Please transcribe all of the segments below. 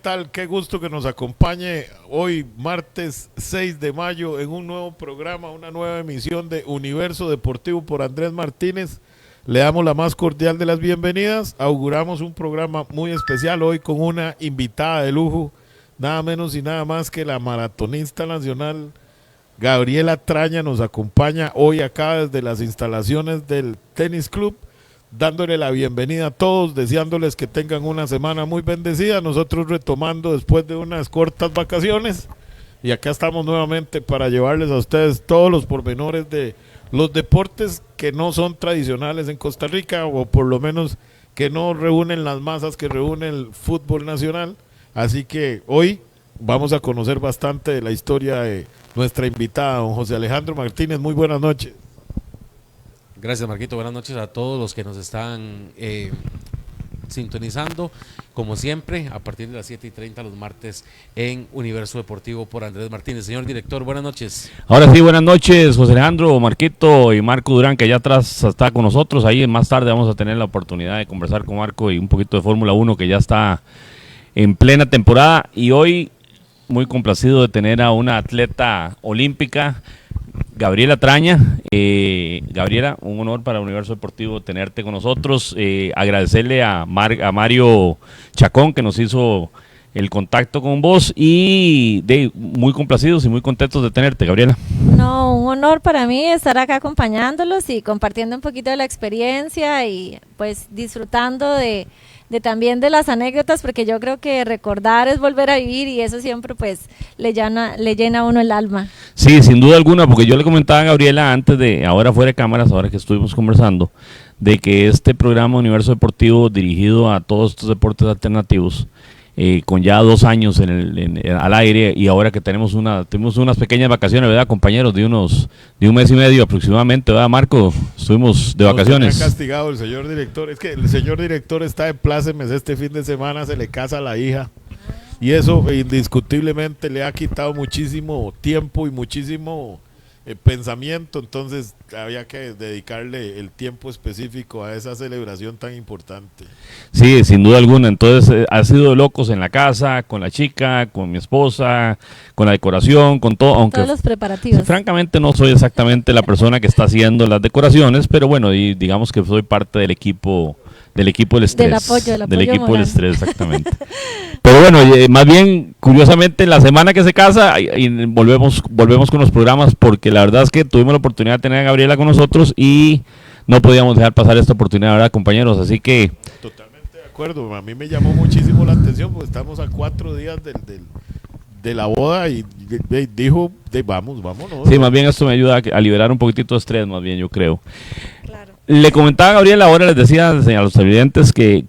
tal? Qué gusto que nos acompañe hoy, martes 6 de mayo, en un nuevo programa, una nueva emisión de Universo Deportivo por Andrés Martínez. Le damos la más cordial de las bienvenidas. Auguramos un programa muy especial hoy con una invitada de lujo, nada menos y nada más que la maratonista nacional Gabriela Traña. Nos acompaña hoy acá desde las instalaciones del Tenis Club, dándole la bienvenida a todos, deseándoles que tengan una semana muy bendecida. Nosotros retomando después de unas cortas vacaciones, y acá estamos nuevamente para llevarles a ustedes todos los pormenores de los deportes que no son tradicionales en Costa Rica, o por lo menos que no reúnen las masas que reúne el fútbol nacional. Así que hoy vamos a conocer bastante de la historia de nuestra invitada, don José Alejandro Martínez. Muy buenas noches. Gracias, Marquito. Buenas noches a todos los que nos están sintonizando, como siempre, a partir de las 7:30 los martes en Universo Deportivo por Andrés Martínez. Señor director, buenas noches. Ahora sí, buenas noches, José Alejandro, Marquito y Marco Durán, que allá atrás está con nosotros. Ahí más tarde vamos a tener la oportunidad de conversar con Marco y un poquito de Fórmula 1, que ya está en plena temporada. Y hoy, muy complacido de tener a una atleta olímpica, Gabriela Traña. Gabriela, un honor para Universo Deportivo tenerte con nosotros. Agradecerle a Mario Chacón, que nos hizo el contacto con vos, y muy complacidos y muy contentos de tenerte, Gabriela. No, un honor para mí estar acá acompañándolos y compartiendo un poquito de la experiencia y pues disfrutando de también de las anécdotas, porque yo creo que recordar es volver a vivir, y eso siempre pues le llena a uno el alma. Sí, sin duda alguna, porque yo le comentaba a Gabriela antes de, ahora fuera de cámaras, ahora que estuvimos conversando, de que este programa Universo Deportivo, dirigido a todos estos deportes alternativos, con ya 2 años al aire, y ahora que tuvimos unas pequeñas vacaciones, ¿verdad, compañeros? De un mes y medio aproximadamente, ¿verdad, Marco? Estuvimos de vacaciones. Nos ha castigado el señor director. Es que el señor director está de plácemes este fin de semana, se le casa a la hija, y eso indiscutiblemente le ha quitado muchísimo tiempo y muchísimo pensamiento. Entonces había que dedicarle el tiempo específico a esa celebración tan importante. Sí, sin duda alguna. Entonces ha sido de locos en la casa, con la chica, con mi esposa, con la decoración, con todo, aunque todos los preparativos. Francamente no soy exactamente la persona que está haciendo las decoraciones, pero bueno, y digamos que soy parte del equipo del estrés. Del apoyo del equipo moral. del estrés, exactamente. Pero bueno, más bien, curiosamente, la semana que se casa, y volvemos con los programas, porque la verdad es que tuvimos la oportunidad de tener a Gabriela con nosotros y no podíamos dejar pasar esta oportunidad, ¿verdad, compañeros? Así que... Totalmente de acuerdo. A mí me llamó muchísimo la atención, porque estamos a 4 días de la boda, y dijo, vámonos. Sí, más bien esto me ayuda a liberar un poquitito de estrés, más bien, yo creo. Claro. Le comentaba a Gabriela, ahora les decía a los televidentes que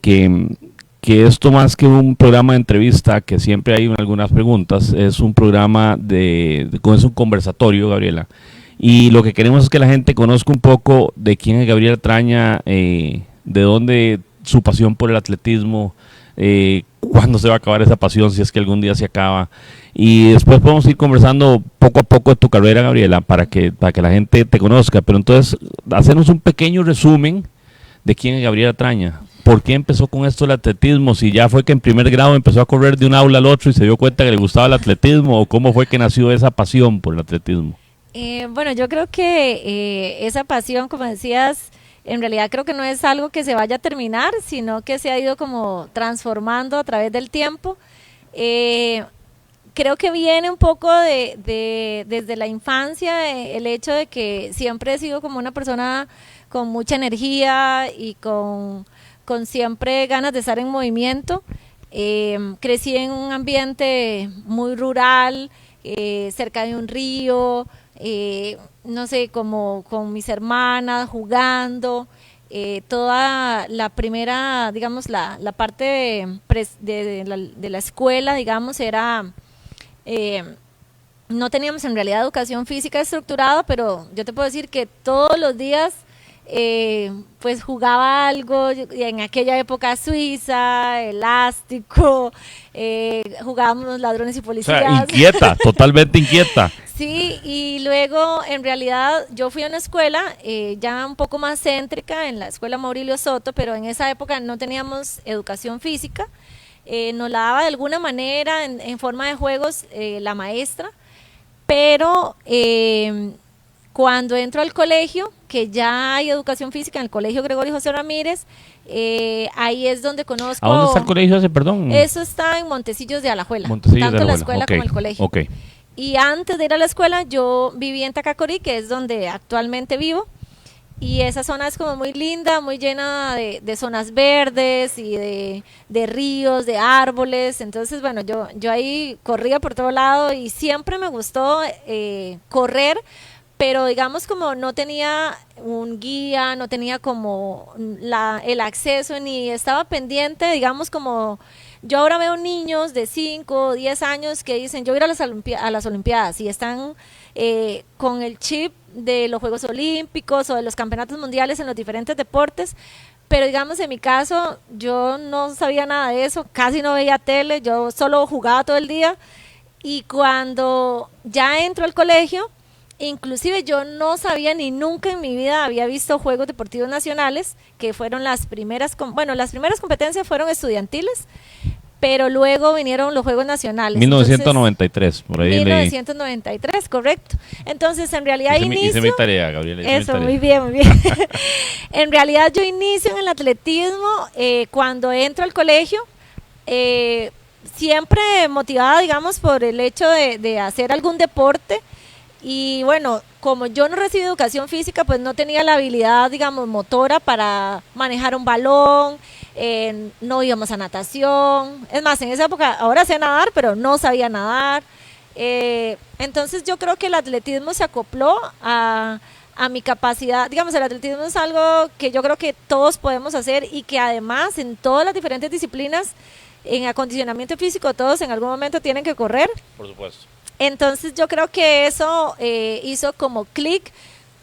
esto, más que un programa de entrevista, que siempre hay algunas preguntas, es un programa es un conversatorio, Gabriela. Y lo que queremos es que la gente conozca un poco de quién es Gabriela Traña, de dónde su pasión por el atletismo, cuándo se va a acabar esa pasión, si es que algún día se acaba. Y después podemos ir conversando poco a poco de tu carrera, Gabriela, para que la gente te conozca. Pero entonces, hacernos un pequeño resumen de quién es Gabriela Traña. ¿Por qué empezó con esto del atletismo? Si ya fue que en primer grado empezó a correr de un aula al otro y se dio cuenta que le gustaba el atletismo, o cómo fue que nació esa pasión por el atletismo. Bueno, yo creo que esa pasión, como decías, en realidad creo que no es algo que se vaya a terminar, sino que se ha ido como transformando a través del tiempo. Creo que viene un poco desde la infancia, el hecho de que siempre he sido como una persona con mucha energía y con siempre ganas de estar en movimiento. Crecí en un ambiente muy rural, cerca de un río, no sé, como con mis hermanas jugando. Toda la primera, digamos, la parte de la escuela, digamos, era... no teníamos en realidad educación física estructurada, pero yo te puedo decir que todos los días pues jugaba algo, en aquella época Suiza, elástico, jugábamos ladrones y policías. O sea, inquieta, totalmente inquieta. Sí, y luego en realidad yo fui a una escuela ya un poco más céntrica, en la escuela Maurilio Soto, pero en esa época no teníamos educación física. nos la daba de alguna manera en forma de juegos la maestra, pero cuando entro al colegio, que ya hay educación física en el Colegio Gregorio José Ramírez, ahí es donde conozco... ¿A dónde está el colegio ese, perdón? Eso está en Montecillos de Alajuela, Montecillos tanto de la Alajuela. escuela como el colegio. Ok. Y antes de ir a la escuela, yo viví en Tacacorí, que es donde actualmente vivo. Y esa zona es como muy linda, muy llena de zonas verdes y de ríos, de árboles. Entonces, bueno, yo ahí corría por todo lado y siempre me gustó correr, pero digamos como no tenía un guía, no tenía como el acceso, ni estaba pendiente, digamos como... Yo ahora veo niños de 5 o 10 años que dicen, yo voy a ir a las Olimpiadas y están con el chip de los Juegos Olímpicos o de los campeonatos mundiales en los diferentes deportes, pero digamos en mi caso yo no sabía nada de eso, casi no veía tele, yo solo jugaba todo el día y cuando ya entro al colegio, inclusive yo no sabía ni nunca en mi vida había visto Juegos Deportivos Nacionales, que fueron las primeras competencias fueron estudiantiles, pero luego vinieron los Juegos Nacionales. 1993, por ahí 1993, correcto. Entonces, en realidad hice mi tarea, Gabriela. Eso, muy bien, muy bien. En realidad yo inicio en el atletismo cuando entro al colegio, siempre motivada, digamos, por el hecho de hacer algún deporte. Y bueno, como yo no recibí educación física, pues no tenía la habilidad, digamos, motora para manejar un balón, no íbamos a natación. Es más, en esa época, ahora sé nadar, pero no sabía nadar. Entonces yo creo que el atletismo se acopló a mi capacidad. Digamos, el atletismo es algo que yo creo que todos podemos hacer y que además en todas las diferentes disciplinas, en acondicionamiento físico, todos en algún momento tienen que correr. Por supuesto. Entonces yo creo que eso hizo como clic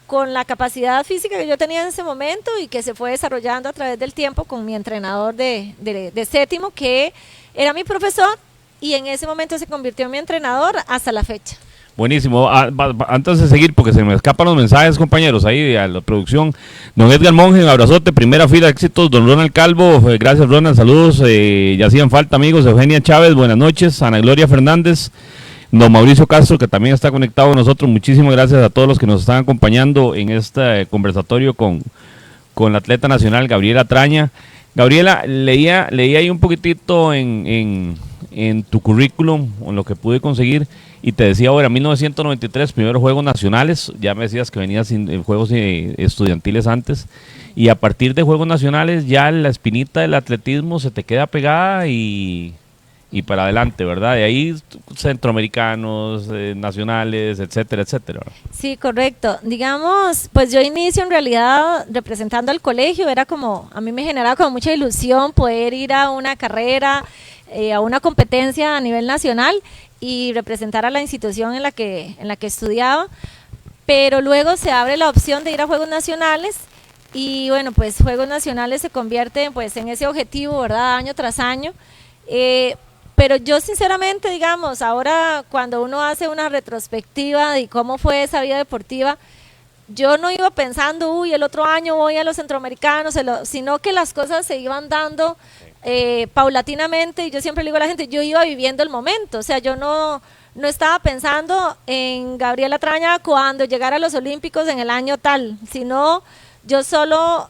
con la capacidad física que yo tenía en ese momento y que se fue desarrollando a través del tiempo con mi entrenador de séptimo, que era mi profesor y en ese momento se convirtió en mi entrenador hasta la fecha. Buenísimo. Antes de seguir, porque se me escapan los mensajes, compañeros, ahí a la producción. Don Edgar Monge, un abrazote, primera fila, éxitos. Don Ronald Calvo, gracias Ronald, saludos. Ya hacían falta, amigos. Eugenia Chávez, buenas noches. Ana Gloria Fernández. Don Mauricio Castro, que también está conectado con nosotros. Muchísimas gracias a todos los que nos están acompañando en este conversatorio con la atleta nacional Gabriela Traña. Gabriela, leía ahí un poquitito en tu currículum, en lo que pude conseguir, y te decía ahora, 1993, primeros Juegos Nacionales, ya me decías que venías en Juegos estudiantiles antes, y a partir de Juegos Nacionales ya la espinita del atletismo se te queda pegada y para adelante, ¿verdad? De ahí centroamericanos, nacionales, etcétera, etcétera. Sí, correcto. Digamos, pues yo inicio en realidad representando al colegio, era como, a mí me generaba como mucha ilusión poder ir a una carrera, a una competencia a nivel nacional y representar a la institución en la que estudiaba, pero luego se abre la opción de ir a Juegos Nacionales y bueno, pues Juegos Nacionales se convierten pues en ese objetivo, ¿verdad? Año tras año. Pero yo sinceramente, digamos, ahora cuando uno hace una retrospectiva de cómo fue esa vida deportiva, yo no iba pensando, uy, el otro año voy a los centroamericanos, sino que las cosas se iban dando paulatinamente, y yo siempre le digo a la gente, yo iba viviendo el momento, o sea, yo no estaba pensando en Gabriela Traña cuando llegara a los Olímpicos en el año tal, sino yo solo...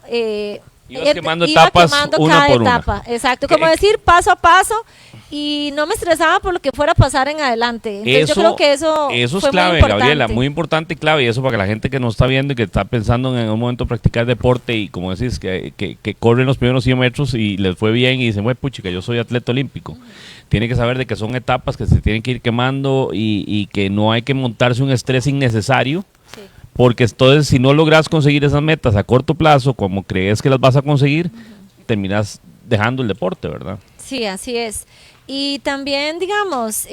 Ibas quemando etapas una por una. Exacto, como decir paso a paso, y no me estresaba por lo que fuera a pasar en adelante. Entonces yo creo que eso es fue clave, muy Gabriela, muy importante y clave, y eso para que la gente que nos está viendo y que está pensando en un momento practicar deporte y como decís, que corren los primeros 100 metros y les fue bien y dicen, bueno, puchica, yo soy atleta olímpico. Tiene que saber de que son etapas que se tienen que ir quemando y que no hay que montarse un estrés innecesario. Sí. Porque entonces si no logras conseguir esas metas a corto plazo, como crees que las vas a conseguir, terminas dejando el deporte, ¿verdad? Sí, así es. Y también, digamos,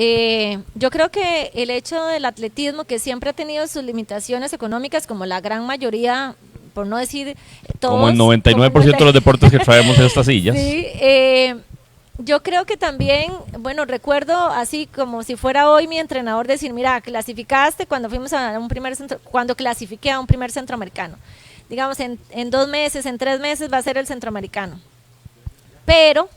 yo creo que el hecho del atletismo, que siempre ha tenido sus limitaciones económicas, como la gran mayoría, por no decir todos. Como el 99% de los deportes que traemos en estas sillas. Sí, yo creo que también, bueno, recuerdo así como si fuera hoy mi entrenador decir, mira, clasificaste cuando fuimos a cuando clasifiqué a un primer centroamericano. Digamos, en 2 meses, en 3 meses va a ser el centroamericano. Pero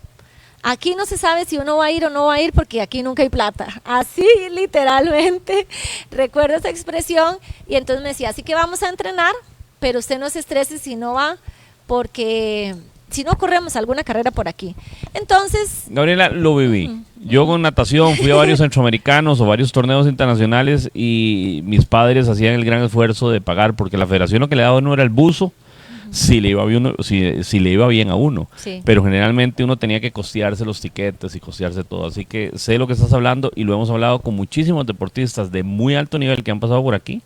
aquí no se sabe si uno va a ir o no va a ir porque aquí nunca hay plata. Así literalmente, recuerdo esa expresión y entonces me decía, así que vamos a entrenar, pero usted no se estrese si no va porque si no corremos alguna carrera por aquí. Entonces... Gabriela, lo viví. Yo con natación fui a varios centroamericanos o varios torneos internacionales y mis padres hacían el gran esfuerzo de pagar porque la federación lo que le daba a uno era el buzo si le iba bien, si le iba bien a uno. Sí. Pero generalmente uno tenía que costearse los tiquetes y costearse todo. Así que sé lo que estás hablando y lo hemos hablado con muchísimos deportistas de muy alto nivel que han pasado por aquí.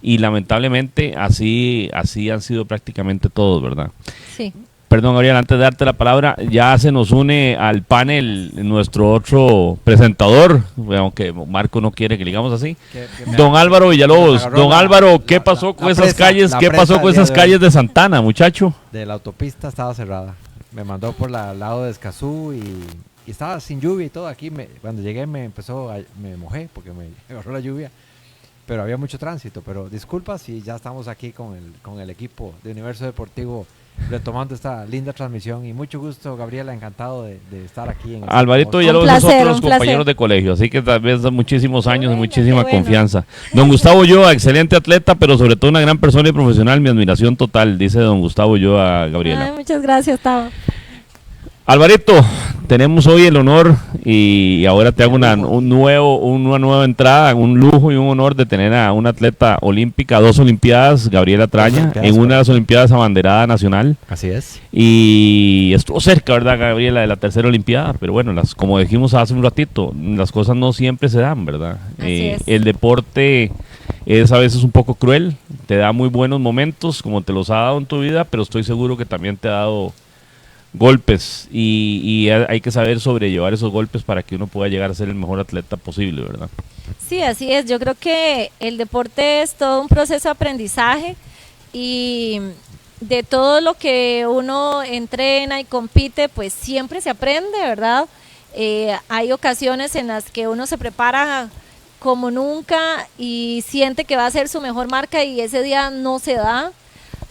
Y lamentablemente así han sido prácticamente todos, ¿verdad? Sí. Perdón, Gabriel, antes de darte la palabra, ya se nos une al panel nuestro otro presentador, aunque Marco no quiere que le digamos así, don Álvaro Villalobos. Don Álvaro, ¿qué pasó con esas calles? ¿Qué pasó con esas calles de Santana, muchacho? De la autopista estaba cerrada. Me mandó por el lado de Escazú y estaba sin lluvia y todo. Aquí cuando llegué me mojé porque me agarró la lluvia. Pero había mucho tránsito. Pero disculpas si ya estamos aquí con el equipo de Universo Deportivo retomando esta linda transmisión y mucho gusto, Gabriela, encantado de estar aquí. Alvarito ya lo ves otros compañeros de colegio, así que tal vez muchísimos años y muchísima confianza. Don Gustavo Ulloa, excelente atleta, pero sobre todo una gran persona y profesional, mi admiración total, dice don Gustavo Ulloa a Gabriela. Ay, muchas gracias, Tavo. Alvarito, tenemos hoy el honor y ahora te hago una nueva entrada, un lujo y un honor de tener a una atleta olímpica, 2 olimpiadas, Gabriela Traña, en una de las olimpiadas abanderada nacional. Así es. Y estuvo cerca, ¿verdad, Gabriela, de la 3ª olimpiada? Pero bueno, como dijimos hace un ratito, las cosas no siempre se dan, ¿verdad? Así es. El deporte es a veces un poco cruel, te da muy buenos momentos, como te los ha dado en tu vida, pero estoy seguro que también te ha dado golpes y hay que saber sobrellevar esos golpes para que uno pueda llegar a ser el mejor atleta posible, ¿verdad? Sí, así es. Yo creo que el deporte es todo un proceso de aprendizaje y de todo lo que uno entrena y compite, pues siempre se aprende, ¿verdad? Hay ocasiones en las que uno se prepara como nunca y siente que va a ser su mejor marca y ese día no se da.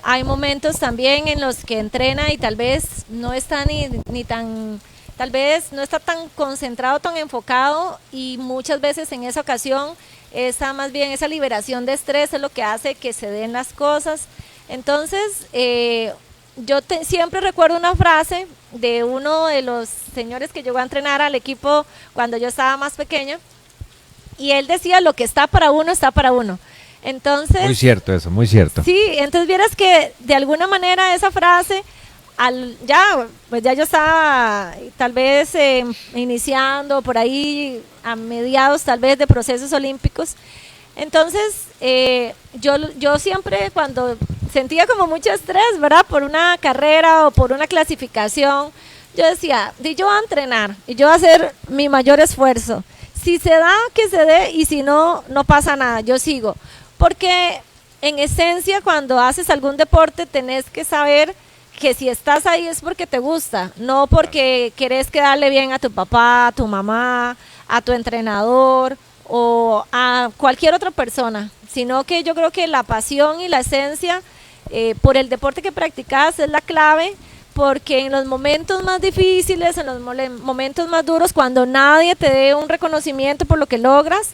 Hay momentos también en los que entrena y tal vez no está ni tan, tal vez no está tan concentrado, tan enfocado y muchas veces en esa ocasión más bien esa liberación de estrés es lo que hace que se den las cosas. Entonces, siempre recuerdo una frase de uno de los señores que llegó a entrenar al equipo cuando yo estaba más pequeña y él decía, lo que está para uno, está para uno. Entonces, muy cierto eso, muy cierto. Sí, entonces vieras que de alguna manera esa frase, ya yo estaba tal vez iniciando por ahí a mediados tal vez de procesos olímpicos. Entonces, yo siempre cuando sentía como mucho estrés, ¿verdad? Por una carrera o por una clasificación, yo decía, yo voy a entrenar y yo voy a hacer mi mayor esfuerzo. Si se da, que se dé y si no, no pasa nada, yo sigo. Porque en esencia cuando haces algún deporte tenés que saber que si estás ahí es porque te gusta, no porque querés quedarle bien a tu papá, a tu mamá, a tu entrenador o a cualquier otra persona, sino que yo creo que la pasión y la esencia por el deporte que practicas es la clave, porque en los momentos más difíciles, en los momentos más duros, cuando nadie te dé un reconocimiento por lo que logras,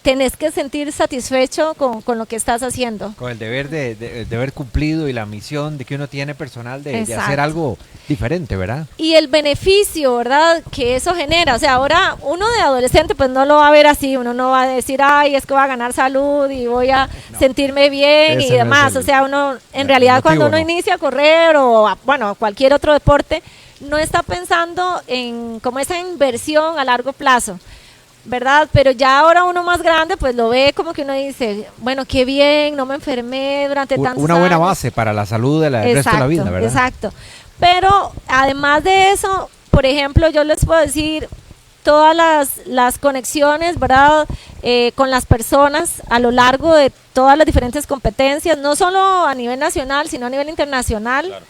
tenés que sentir satisfecho con lo que estás haciendo. Con el deber de haber cumplido y la misión de que uno tiene personal de hacer algo diferente, ¿verdad? Y el beneficio, ¿verdad?, que eso genera. O sea, ahora uno de adolescente pues no lo va a ver así, uno no va a decir, ay, es que voy a ganar salud y voy a sentirme bien y demás. No o sea, uno en realidad cuando uno inicia a correr o bueno, cualquier otro deporte, no está pensando en como esa inversión a largo plazo, ¿verdad? Pero ya ahora uno más grande pues lo ve como que uno dice, bueno, qué bien, no me enfermé durante tantos años. Una buena base para la salud del resto de la vida, ¿verdad? Exacto. Pero además de eso, por ejemplo, yo les puedo decir todas las conexiones, ¿verdad? Con las personas a lo largo de todas las diferentes competencias, no solo a nivel nacional, sino a nivel internacional. Claro.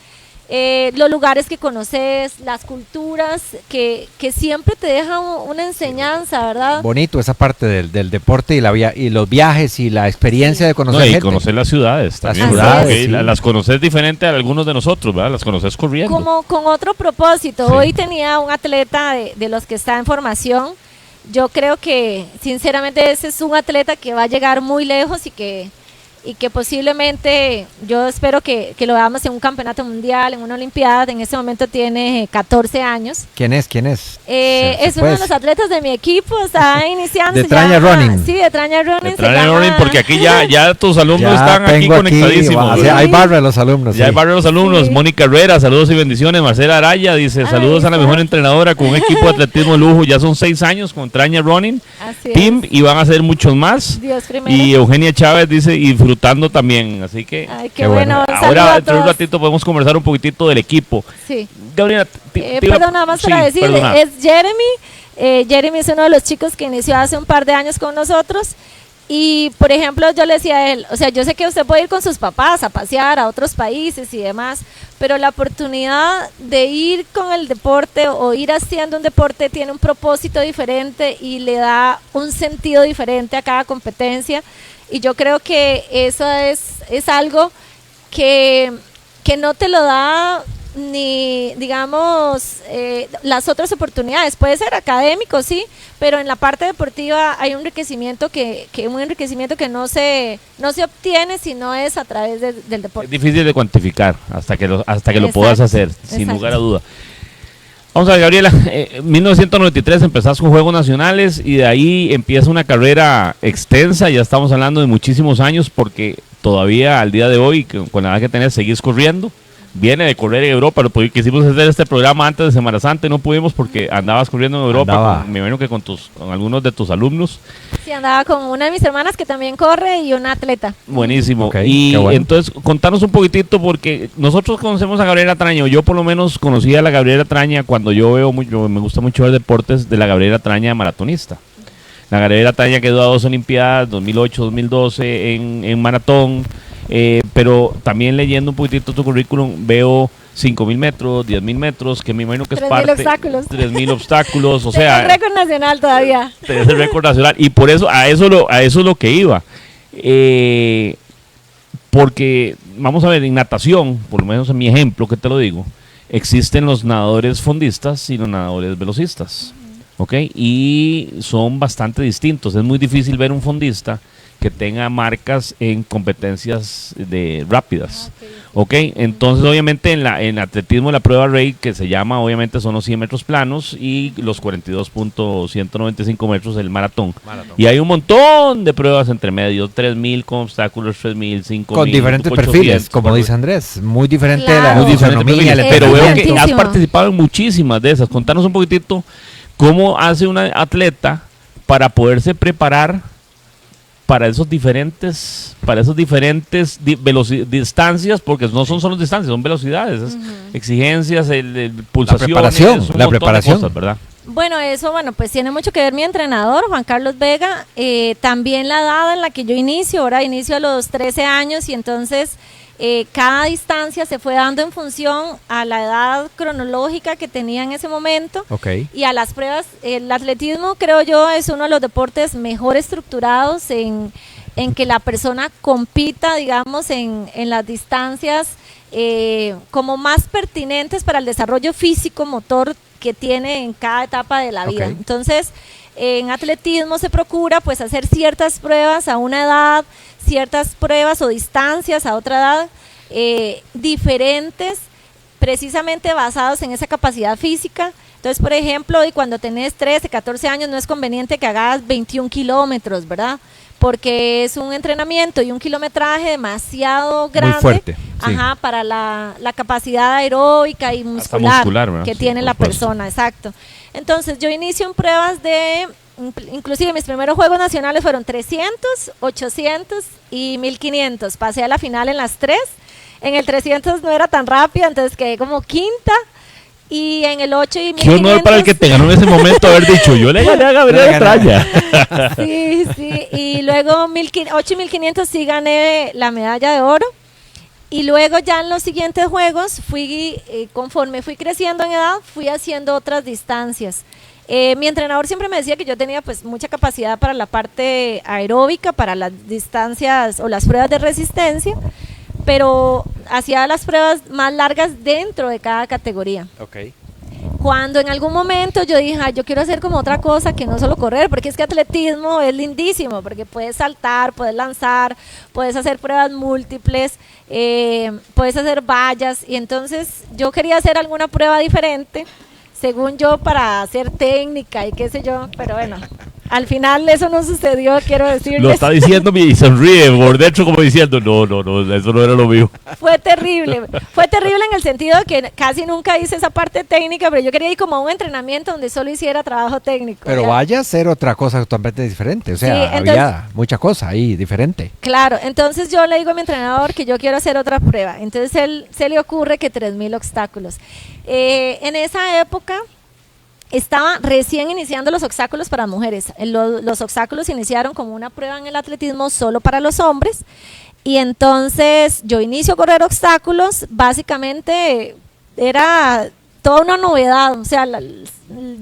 los lugares que conoces, las culturas, que siempre te dejan una enseñanza, ¿verdad? Bonito esa parte del deporte y los viajes y la experiencia de conocer No, y gente. conocer las ciudades también. Las ¿verdad? ciudades, Porque sí. las conoces diferente a algunos de nosotros, ¿verdad? Las conoces corriendo. Como con otro propósito. Sí. Hoy tenía un atleta de los que está en formación. Yo creo que, sinceramente, ese es un atleta que va a llegar muy lejos y que posiblemente, yo espero que lo veamos en un campeonato mundial, en una olimpiada. En este momento tiene 14 años. ¿Quién es? Es uno de los atletas de mi equipo, está iniciando. De se Traña llama- Running. Sí, de Traña Running. De Traña Running, porque aquí ya tus alumnos Ya están aquí tengo conectadísimos. sí, ¿verdad? hay barra de los alumnos. Ya sí. hay varios de los alumnos. Sí. Mónica Herrera, saludos y bendiciones. Marcela Araya dice, Ahí saludos a la está. mejor entrenadora con un equipo de atletismo de lujo. Ya son 6 años con Traña Running Así Team es. y van a ser muchos más. Dios primero. Y Eugenia Chávez dice, y disfrutando también. Así que Ay, Qué qué bueno. bueno. un saludo ahora a dentro de un todos. ratito podemos conversar un poquitito del equipo. Sí. Gabriela, Perdón, nada más para decir, perdona. es Jeremy. Jeremy es uno de los chicos que inició hace un par de años con nosotros. Y, por ejemplo, yo le decía a él, o sea, yo sé que usted puede ir con sus papás a pasear a otros países y demás, pero la oportunidad de ir con el deporte o ir haciendo un deporte tiene un propósito diferente y le da un sentido diferente a cada competencia. Y yo creo que eso es algo que no te lo da ni, digamos, las otras oportunidades. Puede ser académico, sí, pero en la parte deportiva hay un enriquecimiento que no se obtiene si no es a través del Es deporte. difícil de cuantificar hasta que lo Exacto, puedas hacer, sin exacto. lugar a duda. Vamos a ver, Gabriela, en 1993 empezás con Juegos Nacionales y de ahí empieza una carrera extensa, ya estamos hablando de muchísimos años porque todavía al día de hoy, con la edad que tenés, seguís corriendo. Viene de correr en Europa, quisimos hacer este programa antes de Semana Santa y no pudimos porque andabas corriendo en Europa, me imagino que con algunos de tus alumnos. Sí, andaba con una de mis hermanas que también corre y una atleta. Buenísimo. Ok, y qué bueno. entonces, contanos un poquitito, porque nosotros conocemos a Gabriela Traña, o yo por lo menos conocí a la Gabriela Traña cuando yo veo mucho, me gusta mucho ver deportes de la Gabriela Traña maratonista. La Gabriela Traña quedó a 2 Olimpiadas, 2008, 2012 en maratón, pero también leyendo un poquitito tu currículum veo 5.000 metros, 10.000 metros, que me imagino que es 3.000 parte... obstáculos. 3.000 obstáculos, o Tengo sea... un récord nacional todavía. Tenés el récord nacional y por eso a eso es lo que iba. Porque vamos a ver, en natación, por lo menos en mi ejemplo que te lo digo, existen los nadadores fondistas y los nadadores velocistas, ¿ok? Y son bastante distintos. Es muy difícil ver un fondista que tenga marcas en competencias rápidas. Ok, entonces obviamente en atletismo la prueba RAID que se llama, obviamente son los 100 metros planos y los 42.195 metros del maratón. Y hay un montón de pruebas entre medio, 3.000 con obstáculos, 3.000, 5.000. Con diferentes 800, perfiles, como dice Andrés. Muy diferente Claro. la muy diferentes fisonomía, perfiles, el pero veo que entrenamiento. has Muchísimo. participado en muchísimas de esas. Contanos un poquitito cómo hace una atleta para poderse preparar para esos diferentes distancias, porque no son solo distancias, son velocidades, es exigencias, pulsaciones, preparación, un la montón de preparación. cosas, ¿verdad? Bueno, eso, pues tiene mucho que ver mi entrenador, Juan Carlos Vega, también la edad en la que yo inicio, ahora inicio a los 13 años y entonces cada distancia se fue dando en función a la edad cronológica que tenía en ese momento Ok. y a las pruebas. El atletismo, creo yo, es uno de los deportes mejor estructurados en que la persona compita, digamos, en las distancias como más pertinentes para el desarrollo físico, motor que tiene en cada etapa de la vida. Ok. Entonces, en atletismo se procura pues hacer ciertas pruebas a una edad, ciertas pruebas o distancias a otra edad, diferentes, precisamente basados en esa capacidad física. Entonces, por ejemplo, y cuando tenés 13, 14 años, no es conveniente que hagas 21 kilómetros, ¿verdad? Porque es un entrenamiento y un kilometraje demasiado grande. fuerte, sí. Ajá, para la capacidad aeróbica y muscular, ¿verdad? que Sí, tiene por la supuesto. persona, exacto. Entonces, yo inicio en pruebas inclusive mis primeros Juegos Nacionales fueron 300, 800 y 1500. Pasé a la final en las 3. En el 300 no era tan rápida, entonces quedé como quinta. Y en el 8 y 1500... Qué honor para el que te ganó en ese momento haber dicho, yo le gané a Gabriela Traña. Sí, sí. Y luego 8 y 1500 sí gané la medalla de oro. Y luego ya en los siguientes juegos, conforme fui creciendo en edad, fui haciendo otras distancias. Mi entrenador siempre me decía que yo tenía pues mucha capacidad para la parte aeróbica, para las distancias o las pruebas de resistencia, pero hacía las pruebas más largas dentro de cada categoría. Ok. Cuando en algún momento yo dije, yo quiero hacer como otra cosa que no solo correr, porque es que atletismo es lindísimo, porque puedes saltar, puedes lanzar, puedes hacer pruebas múltiples, puedes hacer vallas, y entonces yo quería hacer alguna prueba diferente, según yo, para hacer técnica y qué sé yo, pero bueno, al final eso no sucedió, quiero decirles. Lo está diciendo y sonríe por dentro como diciendo, no, eso no era lo mío. Fue terrible en el sentido de que casi nunca hice esa parte técnica, pero yo quería ir como a un entrenamiento donde solo hiciera trabajo técnico. Pero ¿ya? vaya a ser otra cosa totalmente diferente, o sea, Sí, entonces, había mucha cosa ahí diferente. Claro, entonces yo le digo a mi entrenador que yo quiero hacer otra prueba, entonces él se le ocurre que 3000 obstáculos. En esa época estaba recién iniciando los obstáculos para mujeres. Los obstáculos iniciaron como una prueba en el atletismo solo para los hombres, y entonces yo inicio a correr obstáculos. Básicamente era toda una novedad, o sea,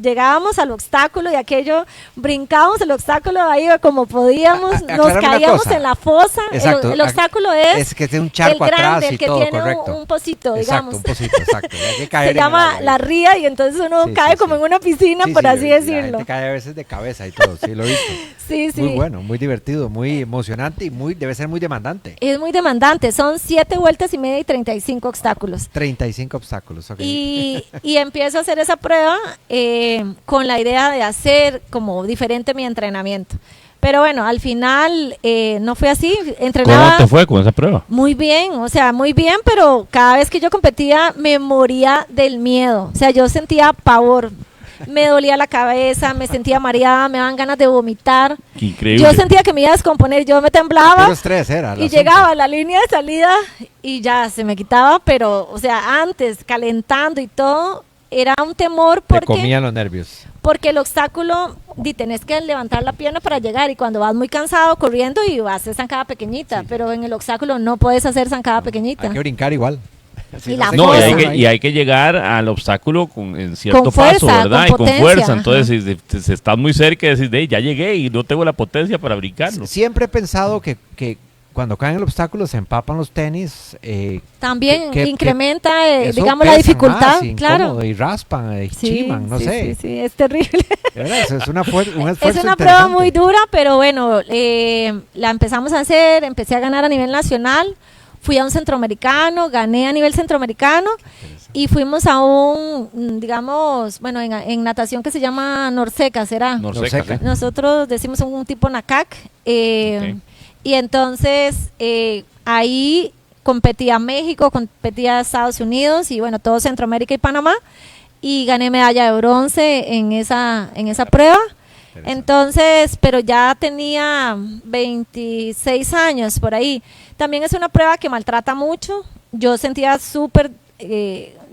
llegábamos al obstáculo y aquello, brincábamos el obstáculo ahí como podíamos, nos caíamos en la fosa. Exacto. El obstáculo es que tiene un charco el grande, atrás y el que todo, tiene correcto. un pocito, digamos. Exacto, un pocito, exacto. Hay que caer Se en el llama agua. la ría, y entonces uno Sí, cae sí, como sí. en una piscina, Sí, por sí, así la decirlo. gente cae a veces de cabeza y todo, sí, lo he visto. Sí, sí. Muy bueno, muy divertido, muy emocionante y debe ser muy demandante. Es muy demandante, son 7 vueltas y media y 35 obstáculos. 35 obstáculos, ok. Y empiezo a hacer esa prueba con la idea de hacer como diferente mi entrenamiento. Pero bueno, al final no fue así. Entrenaba ¿Cómo te fue con esa prueba? muy bien, o sea, muy bien, pero cada vez que yo competía me moría del miedo. O sea, yo sentía pavor. Me dolía la cabeza, me sentía mareada, me daban ganas de vomitar. Qué increíble. Yo sentía que me iba a descomponer, yo me temblaba. Puro estrés era. Y llegaba a la línea de salida y ya se me quitaba, pero, o sea, antes, calentando y todo, era un temor Te porque comían los nervios. el obstáculo, tenés que levantar la pierna para llegar, y cuando vas muy cansado corriendo y vas a hacer zancada pequeñita, Sí. pero en el obstáculo no puedes hacer zancada pequeñita. Hay que brincar igual. Y la se No, cosa. y hay que llegar al obstáculo en cierto Con fuerza, paso, ¿verdad? con y con potencia, fuerza. ajá. Entonces, si estás muy cerca y decís, ya llegué y no tengo la potencia para brincarlo. Siempre he pensado que cuando caen el obstáculo se empapan los tenis. También que incrementa, eso digamos, la pesan dificultad, más, claro. incómodo, y raspan, y chiman, no sí, sé. sí, es terrible. De verdad, eso es un esfuerzo Es una prueba muy dura, pero bueno, la empezamos a hacer, empecé a ganar a nivel nacional, fui a un centroamericano, gané a nivel centroamericano, y fuimos a un, digamos, bueno, en natación que se llama Norseca, ¿será? Norseca. Nosotros decimos un tipo NACAC, Ok. y entonces ahí competía México, competía Estados Unidos, y bueno, todo Centroamérica y Panamá, y gané medalla de bronce en esa prueba. Entonces, pero ya tenía 26 años por ahí. También es una prueba que maltrata mucho. Yo sentía súper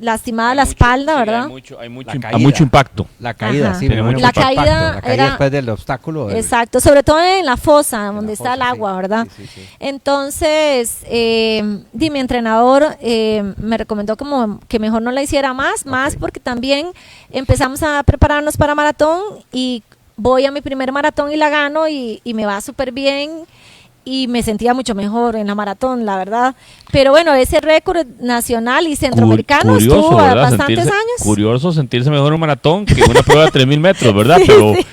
lastimada la espalda, ¿verdad? Hay caída. mucho impacto. La caída, Ajá. sí. Tiene me mucho imagino La el caída impacto, la caída era- después del obstáculo. Exacto, sobre todo en la fosa, en donde la está fosa, el agua, sí. ¿verdad? Sí, sí, sí. Entonces, mi entrenador me recomendó como que mejor no la hiciera más porque también empezamos a prepararnos para maratón, y voy a mi primer maratón y la gano, y me va súper bien, y me sentía mucho mejor en la maratón, la verdad. Pero bueno, ese récord nacional y centroamericano estuvo ¿verdad? bastantes años. Curioso sentirse mejor en un maratón que en una prueba de 3000 metros, ¿verdad? Sí, Pero sí.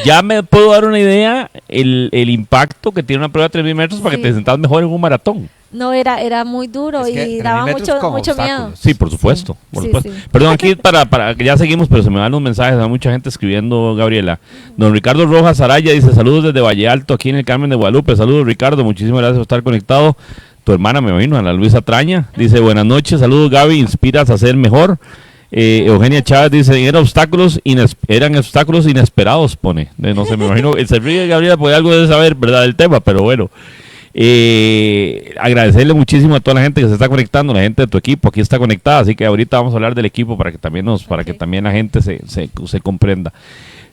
ya me puedo dar una idea el impacto que tiene una prueba de 3000 metros para que Sí. te sientas mejor en un maratón. No, era muy duro Es que y 3000 daba metros mucho con miedo. obstáculos. Sí, por supuesto. Por Sí, supuesto. sí. Perdón, aquí para que ya seguimos, pero se me dan los mensajes, hay mucha gente escribiendo, Gabriela. Don Ricardo Rojas Araya dice, saludos desde Valle Alto, aquí en el Carmen de Guadalupe. Saludos, Ricardo, muchísimas gracias por estar conectado. Tu hermana me vino, Ana Luisa Traña, dice, buenas noches, saludos Gaby, inspiras a ser mejor. Eugenia Chávez dice, eran obstáculos inesperados, pone. No sé, me imagino, se ríe Gabriela porque algo debe saber, ¿verdad?, del tema, pero bueno. Agradecerle muchísimo a toda la gente que se está conectando, la gente de tu equipo aquí está conectada, así que ahorita vamos a hablar del equipo para que también la gente se comprenda.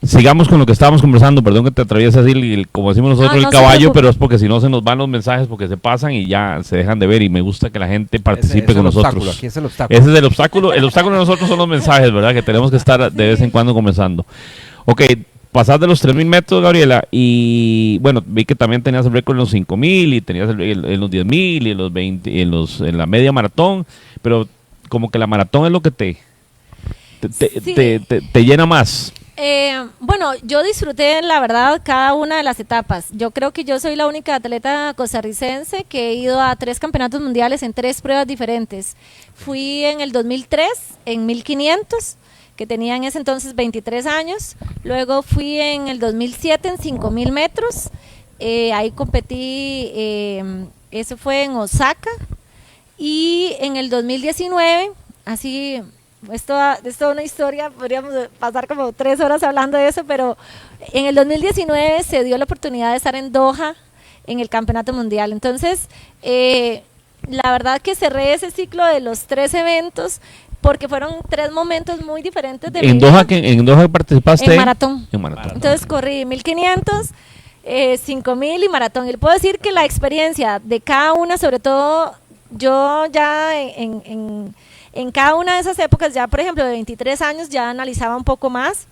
sigamos con lo que estábamos conversando. Perdón que te atraviese así, como decimos nosotros, No, el no se caballo, preocupe. pero es porque si no se nos van los mensajes, porque se pasan y ya se dejan de ver. Y me gusta que la gente participe con nosotros. Aquí es el obstáculo. Ese es el obstáculo. El obstáculo de nosotros son los mensajes, ¿verdad? Que tenemos que estar de vez en cuando conversando. Ok, pasás de los 3.000 metros, Gabriela, y bueno, vi que también tenías el récord en los 5.000 y tenías en los 10.000 y en los 20, en la media maratón, pero como que la maratón es lo que Sí. te llena más. Bueno, yo disfruté, la verdad, cada una de las etapas. Yo creo que yo soy la única atleta costarricense que he ido a 3 campeonatos mundiales en 3 pruebas diferentes. Fui en el 2003 en 1500, que tenía en ese entonces 23 años. Luego fui en el 2007 en 5000 metros. Ahí competí, eso fue en Osaka. Y en el 2019, así... Esto es una historia, podríamos pasar como 3 horas hablando de eso, pero en el 2019 se dio la oportunidad de estar en Doha en el Campeonato Mundial. Entonces, la verdad que cerré ese ciclo de los 3 eventos porque fueron 3 momentos muy diferentes de mi vida. ¿En Doha participaste? En maratón. En maratón. Entonces corrí 1500, 5000 y maratón. Y le puedo decir que la experiencia de cada una, sobre todo yo ya en cada una de esas épocas, ya por ejemplo de 23 años ya analizaba un poco más,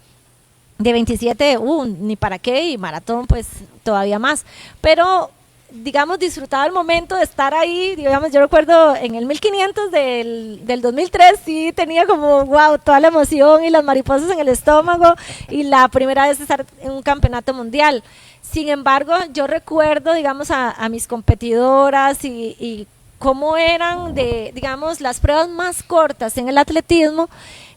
de 27, ni para qué, y maratón pues todavía más, pero digamos disfrutaba el momento de estar ahí, digamos yo recuerdo en el 1500 del 2003 sí tenía como wow, toda la emoción y las mariposas en el estómago y la primera vez de estar en un campeonato mundial. Sin embargo, yo recuerdo digamos a mis competidoras y cómo eran digamos, las pruebas más cortas en el atletismo.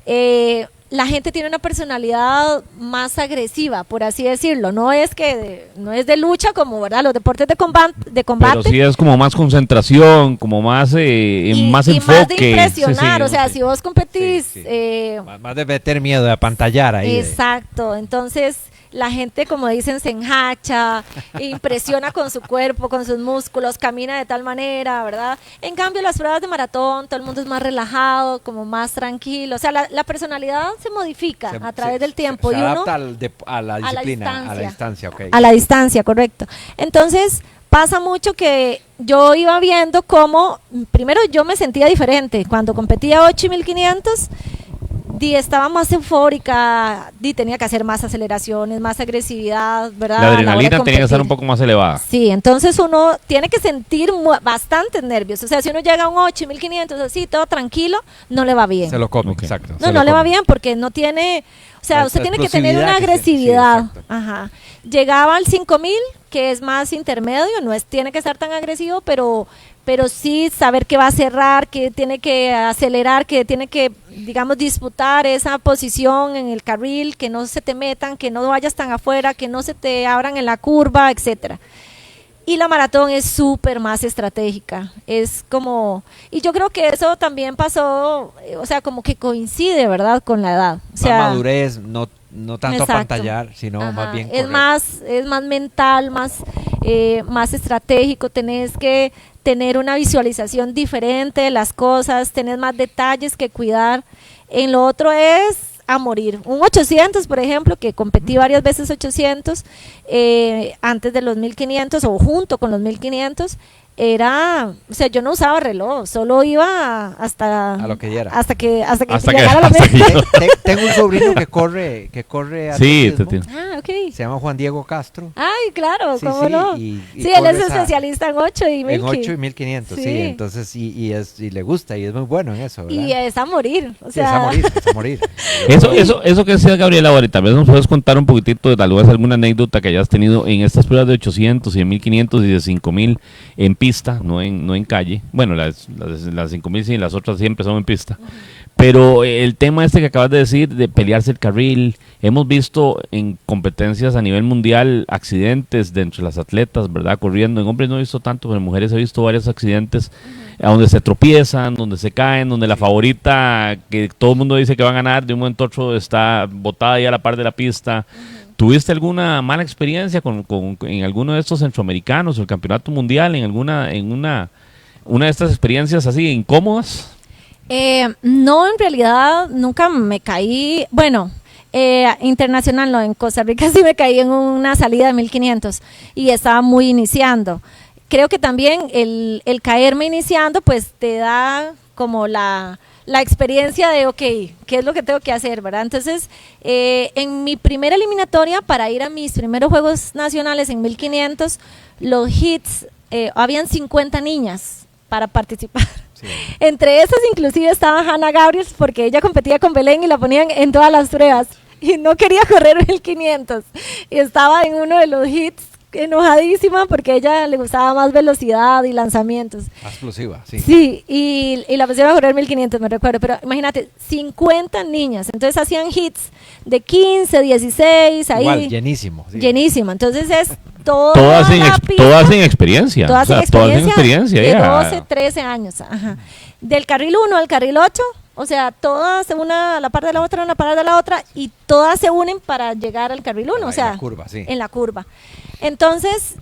La gente tiene una personalidad más agresiva, por así decirlo. No es de lucha como, ¿verdad? Los deportes de combate. Pero sí es como más concentración, como más, más y enfoque. más de impresionar, Sí, o sea, si vos competís... más de meter miedo, de apantallar ahí. Exacto, entonces... La gente, como dicen, se enjacha, impresiona con su cuerpo, con sus músculos, camina de tal manera, ¿verdad? En cambio, las pruebas de maratón, todo el mundo es más relajado, como más tranquilo. O sea, la personalidad se modifica a través del tiempo. Se y uno adapta a la disciplina, a la distancia, ok. A la distancia, correcto. Entonces, pasa mucho que yo iba viendo cómo, primero yo me sentía diferente. Cuando competía 8 y 1500... estaba más eufórica, tenía que hacer más aceleraciones, más agresividad, ¿verdad? La adrenalina tenía que estar un poco más elevada. Sí, entonces uno tiene que sentir bastantes nervios. O sea, si uno llega a un 8 y 1500, así, todo tranquilo, no le va bien. Se lo come, Ok. exacto. No le va bien porque no tiene... O sea, La usted tiene que tener explosividad una que tiene, agresividad. sí, exacto. Ajá. Llegaba al 5000, que es más intermedio, tiene que estar tan agresivo, pero sí saber que va a cerrar, que tiene que acelerar, que tiene que, digamos, disputar esa posición en el carril, que no se te metan, que no vayas tan afuera, que no se te abran en la curva, etcétera. Y la maratón es súper más estratégica, es como, y yo creo que eso también pasó, o sea, como que coincide, ¿verdad?, con la edad. O sea, más madurez, no tanto exacto. apantallar, sino Ajá, más bien es más mental, más estratégico, tenés que tener una visualización diferente de las cosas, tenés más detalles que cuidar. En lo otro es a morir. Un 800, por ejemplo, que competí varias veces 800, antes de los 1500 o junto con los 1500, o sea, yo no usaba reloj, solo iba hasta a lo que diera. hasta que Hasta llegara la hasta que meta. Tengo un sobrino que corre Sí, atletismo. Ah, ok. Se llama Juan Diego Castro. Ay, claro, Sí, cómo sí, no. y Sí, él corre es esa- especialista en 8 y 1000. En 8 y 1500, sí. Sí. Entonces, y le gusta y es muy bueno en eso, ¿verdad? Y es a morir, o Sí, sea, es a morir. Eso que decía Gabriela ahora, tal vez nos puedes contar un poquitito de tal vez alguna anécdota que hayas tenido en estas pruebas de 800 y de 1500 y de 5000 en pista, no en calle. Bueno, las 5000 sí, las otras siempre son en pista. Pero el tema este que acabas de decir, de pelearse el carril, hemos visto en competencias a nivel mundial accidentes de entre las atletas, ¿verdad? Corriendo. En hombres no he visto tanto, pero en mujeres he visto varios accidentes a donde se tropiezan, donde se caen, donde la favorita que todo el mundo dice que va a ganar, de un momento a otro está botada ya a la par de la pista. ¿Tuviste alguna mala experiencia en alguno de estos centroamericanos o el campeonato mundial, en una de estas experiencias así incómodas? no, en realidad nunca me caí. Bueno, Internacional, no, en Costa Rica sí me caí en una salida de 1500 y estaba muy iniciando. Creo que también el caerme iniciando pues te da como la experiencia de, ok, ¿qué es lo que tengo que hacer, verdad? Entonces, en mi primera eliminatoria, para ir a mis primeros Juegos Nacionales en 1500, los hits, habían 50 niñas para participar. Sí. Entre esas inclusive estaba Hannah Gabriels, porque ella competía con Belén y la ponían en todas las pruebas y no quería correr 1500 y estaba en uno de los hits enojadísima porque a ella le gustaba más velocidad y lanzamientos. Más explosiva, sí. Sí, y la pusieron a correr 1500, me recuerdo, pero imagínate, 50 niñas, entonces hacían hits de 15, 16, ahí. Igual, llenísimo. Sí. Llenísimo, entonces es todas sin experiencia. Todas sin experiencia de ya. 12, 13 años, ajá. Del carril 1 al carril 8, o sea, todas se unen a la par de la otra, una par de la otra, y todas se unen para llegar al carril 1, o sea, en la curva, sí. En la curva. Entonces,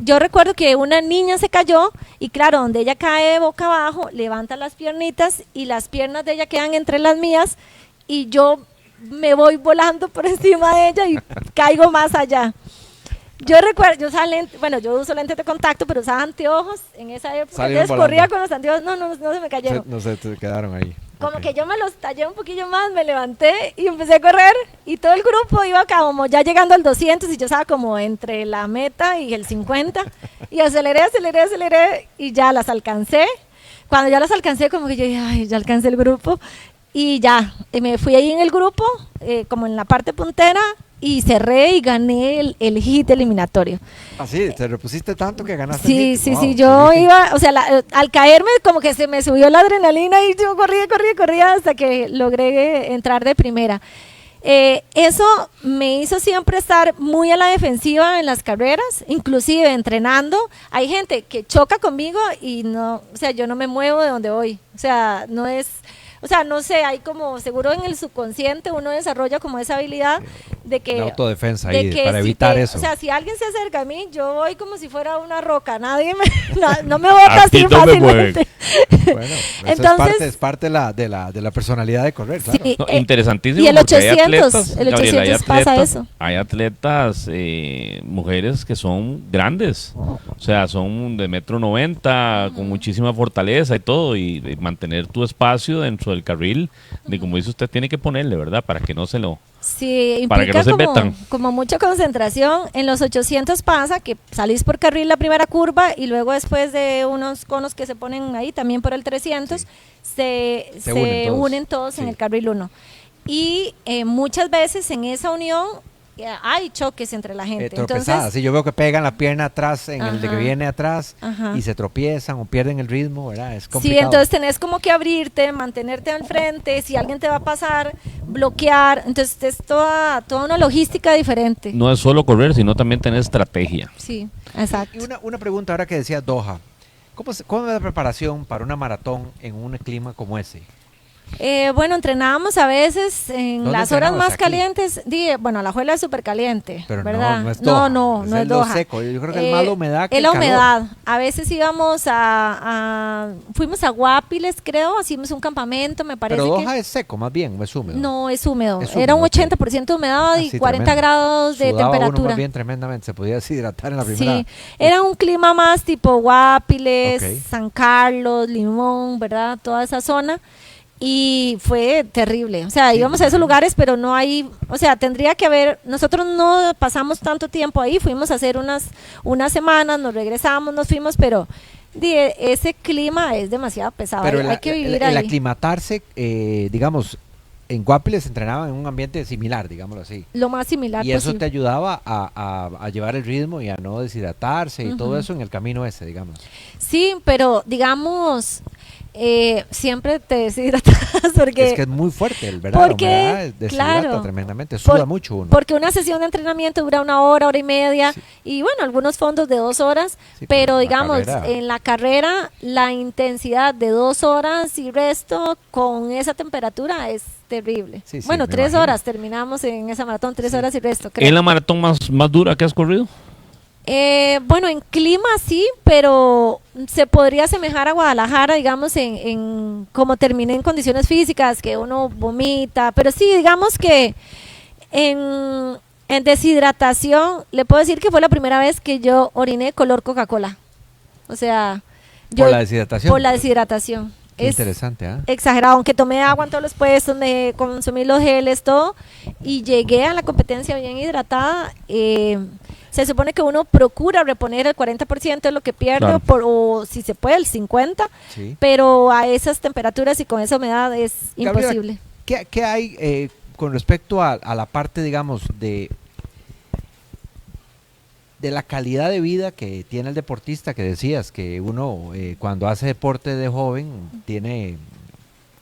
yo recuerdo que una niña se cayó y claro, donde ella cae boca abajo, levanta las piernitas y las piernas de ella quedan entre las mías y yo me voy volando por encima de ella y caigo más allá. Yo recuerdo, yo usaba yo uso lentes de contacto, pero usaba anteojos en esa época. Entonces corría con los anteojos, no se me cayeron. No se te quedaron ahí. Como que yo me los tallé un poquillo más, me levanté y empecé a correr y todo el grupo iba acá como ya llegando al 200 y yo estaba como entre la meta y el 50 y aceleré y ya las alcancé. Cuando ya las alcancé como que yo dije, ay, ya alcancé el grupo y ya, me fui ahí en el grupo, como en la parte puntera y cerré y gané el hit eliminatorio. Ah, sí, te repusiste tanto que ganaste sí, el hit. Sí, Wow, sí, yo iba, o sea, al caerme como que se me subió la adrenalina y yo corría hasta que logré entrar de primera. Eso me hizo siempre estar muy a la defensiva en las carreras, inclusive entrenando. Hay gente que choca conmigo y no, o sea, yo no me muevo de donde voy, o sea, no es... O sea, no sé, hay como, seguro en el subconsciente uno desarrolla como esa habilidad de que... La autodefensa ahí, para evitar eso. O sea, si alguien se acerca a mí, yo voy como si fuera una roca, no me bota así fácilmente. Bueno, entonces, es parte de la personalidad de correr, claro. Sí, interesantísimo. Y el 800 pasa eso. Hay atletas, mujeres que son grandes, o sea, son de 1,90 m, con muchísima fortaleza y todo, y mantener tu espacio dentro del carril, de como dice usted, tiene que ponerle, ¿verdad? Para que no se lo... Sí, para que no se metan. Como mucha concentración. En los 800 pasa que salís por carril la primera curva y luego después de unos conos que se ponen ahí, también por el 300, se unen todos en el carril 1. Y muchas veces en esa unión hay choques entre la gente. Entonces, sí, yo veo que pegan la pierna atrás en el de que viene atrás y se tropiezan o pierden el ritmo, ¿verdad? Es complicado. Sí, entonces tenés como que abrirte, mantenerte al frente, si alguien te va a pasar, bloquear, entonces es toda una logística diferente. No es solo correr, sino también tener estrategia. Sí, exacto. Y una pregunta ahora que decía Doha, ¿cómo es la preparación para una maratón en un clima como ese? Bueno, entrenábamos a veces en las horas más aquí? calientes. La Alajuela es súper caliente, pero ¿verdad? No es Doha. No es Doha. Seco. Yo creo que es más la humedad que es la el calor. humedad. A veces íbamos fuimos a Guapiles, creo, hicimos un campamento, me parece. Pero Doha es seco, más bien, o es húmedo. No, es húmedo. Era un 80% de humedad y 40 tremendo. grados de Sudaba temperatura. Uno más bien tremendamente, se podía deshidratar en la primera. Sí, era un clima más tipo Guapiles, San Carlos, Limón, ¿verdad? Toda esa zona. Y fue terrible, o sea, íbamos a esos lugares, pero no hay, o sea, tendría que haber, nosotros no pasamos tanto tiempo ahí, fuimos a hacer unas semanas, nos regresamos, nos fuimos, pero ese clima es demasiado pesado, pero hay que vivir ahí. El aclimatarse, digamos, en Guapiles entrenaban en un ambiente similar, digámoslo así. Lo más similar y posible. eso te ayudaba a llevar el ritmo y a no deshidratarse y todo eso en el camino ese, digamos. Sí, pero digamos... siempre te deshidratas porque es que es muy fuerte el verano, porque deshidrata tremendamente, suda mucho uno. Porque una sesión de entrenamiento dura 1 hora y media, y bueno, algunos fondos de 2 horas, pero digamos, en la carrera la intensidad de 2 horas y resto con esa temperatura es terrible. Bueno, 3 horas terminamos en esa maratón, 3 horas y resto, creo. ¿Es la maratón más dura que has corrido? Bueno, en clima sí, pero se podría asemejar a Guadalajara, digamos, en como terminé en condiciones físicas, que uno vomita, pero sí, digamos que En deshidratación, le puedo decir que fue la primera vez que yo oriné color Coca-Cola. O sea, ¿Por la deshidratación? Por la deshidratación. Qué Es interesante, ¿ah? exagerado, aunque tomé agua en todos los puestos, me consumí los geles, todo, y llegué a la competencia bien hidratada. Se supone que uno procura reponer el 40% de lo que pierde, Claro. o si se puede el 50%, Sí. pero a esas temperaturas y con esa humedad es Gabriela, imposible. ¿Qué hay con respecto a la parte, digamos, de la calidad de vida que tiene el deportista, que decías que uno cuando hace deporte de joven tiene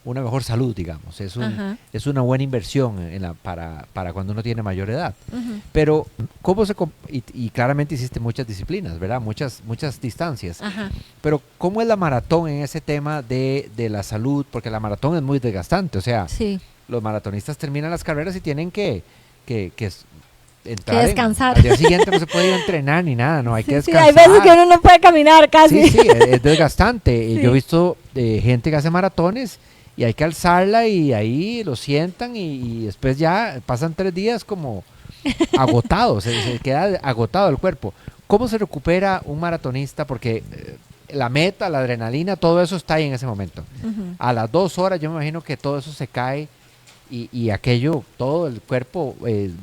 una mejor salud, digamos, Ajá. es una buena inversión para cuando uno tiene mayor edad? Ujú. Pero, y claramente hiciste muchas disciplinas, ¿verdad? Muchas distancias. Ajá. Pero, ¿cómo es la maratón en ese tema de la salud? Porque la maratón es muy desgastante, o sea, Sí. los maratonistas terminan las carreras y tienen que entrar Que descansar. al día siguiente no se puede ir a entrenar ni nada, no, hay que Sí, descansar. hay veces que uno no puede caminar casi. Sí, sí, es desgastante. Sí. Yo he visto gente que hace maratones y hay que alzarla y ahí lo sientan y después ya pasan 3 días como agotados, se queda agotado el cuerpo. ¿Cómo se recupera un maratonista? Porque la meta, la adrenalina, todo eso está ahí en ese momento. Ujú. A las 2 horas yo me imagino que todo eso se cae y aquello, todo el cuerpo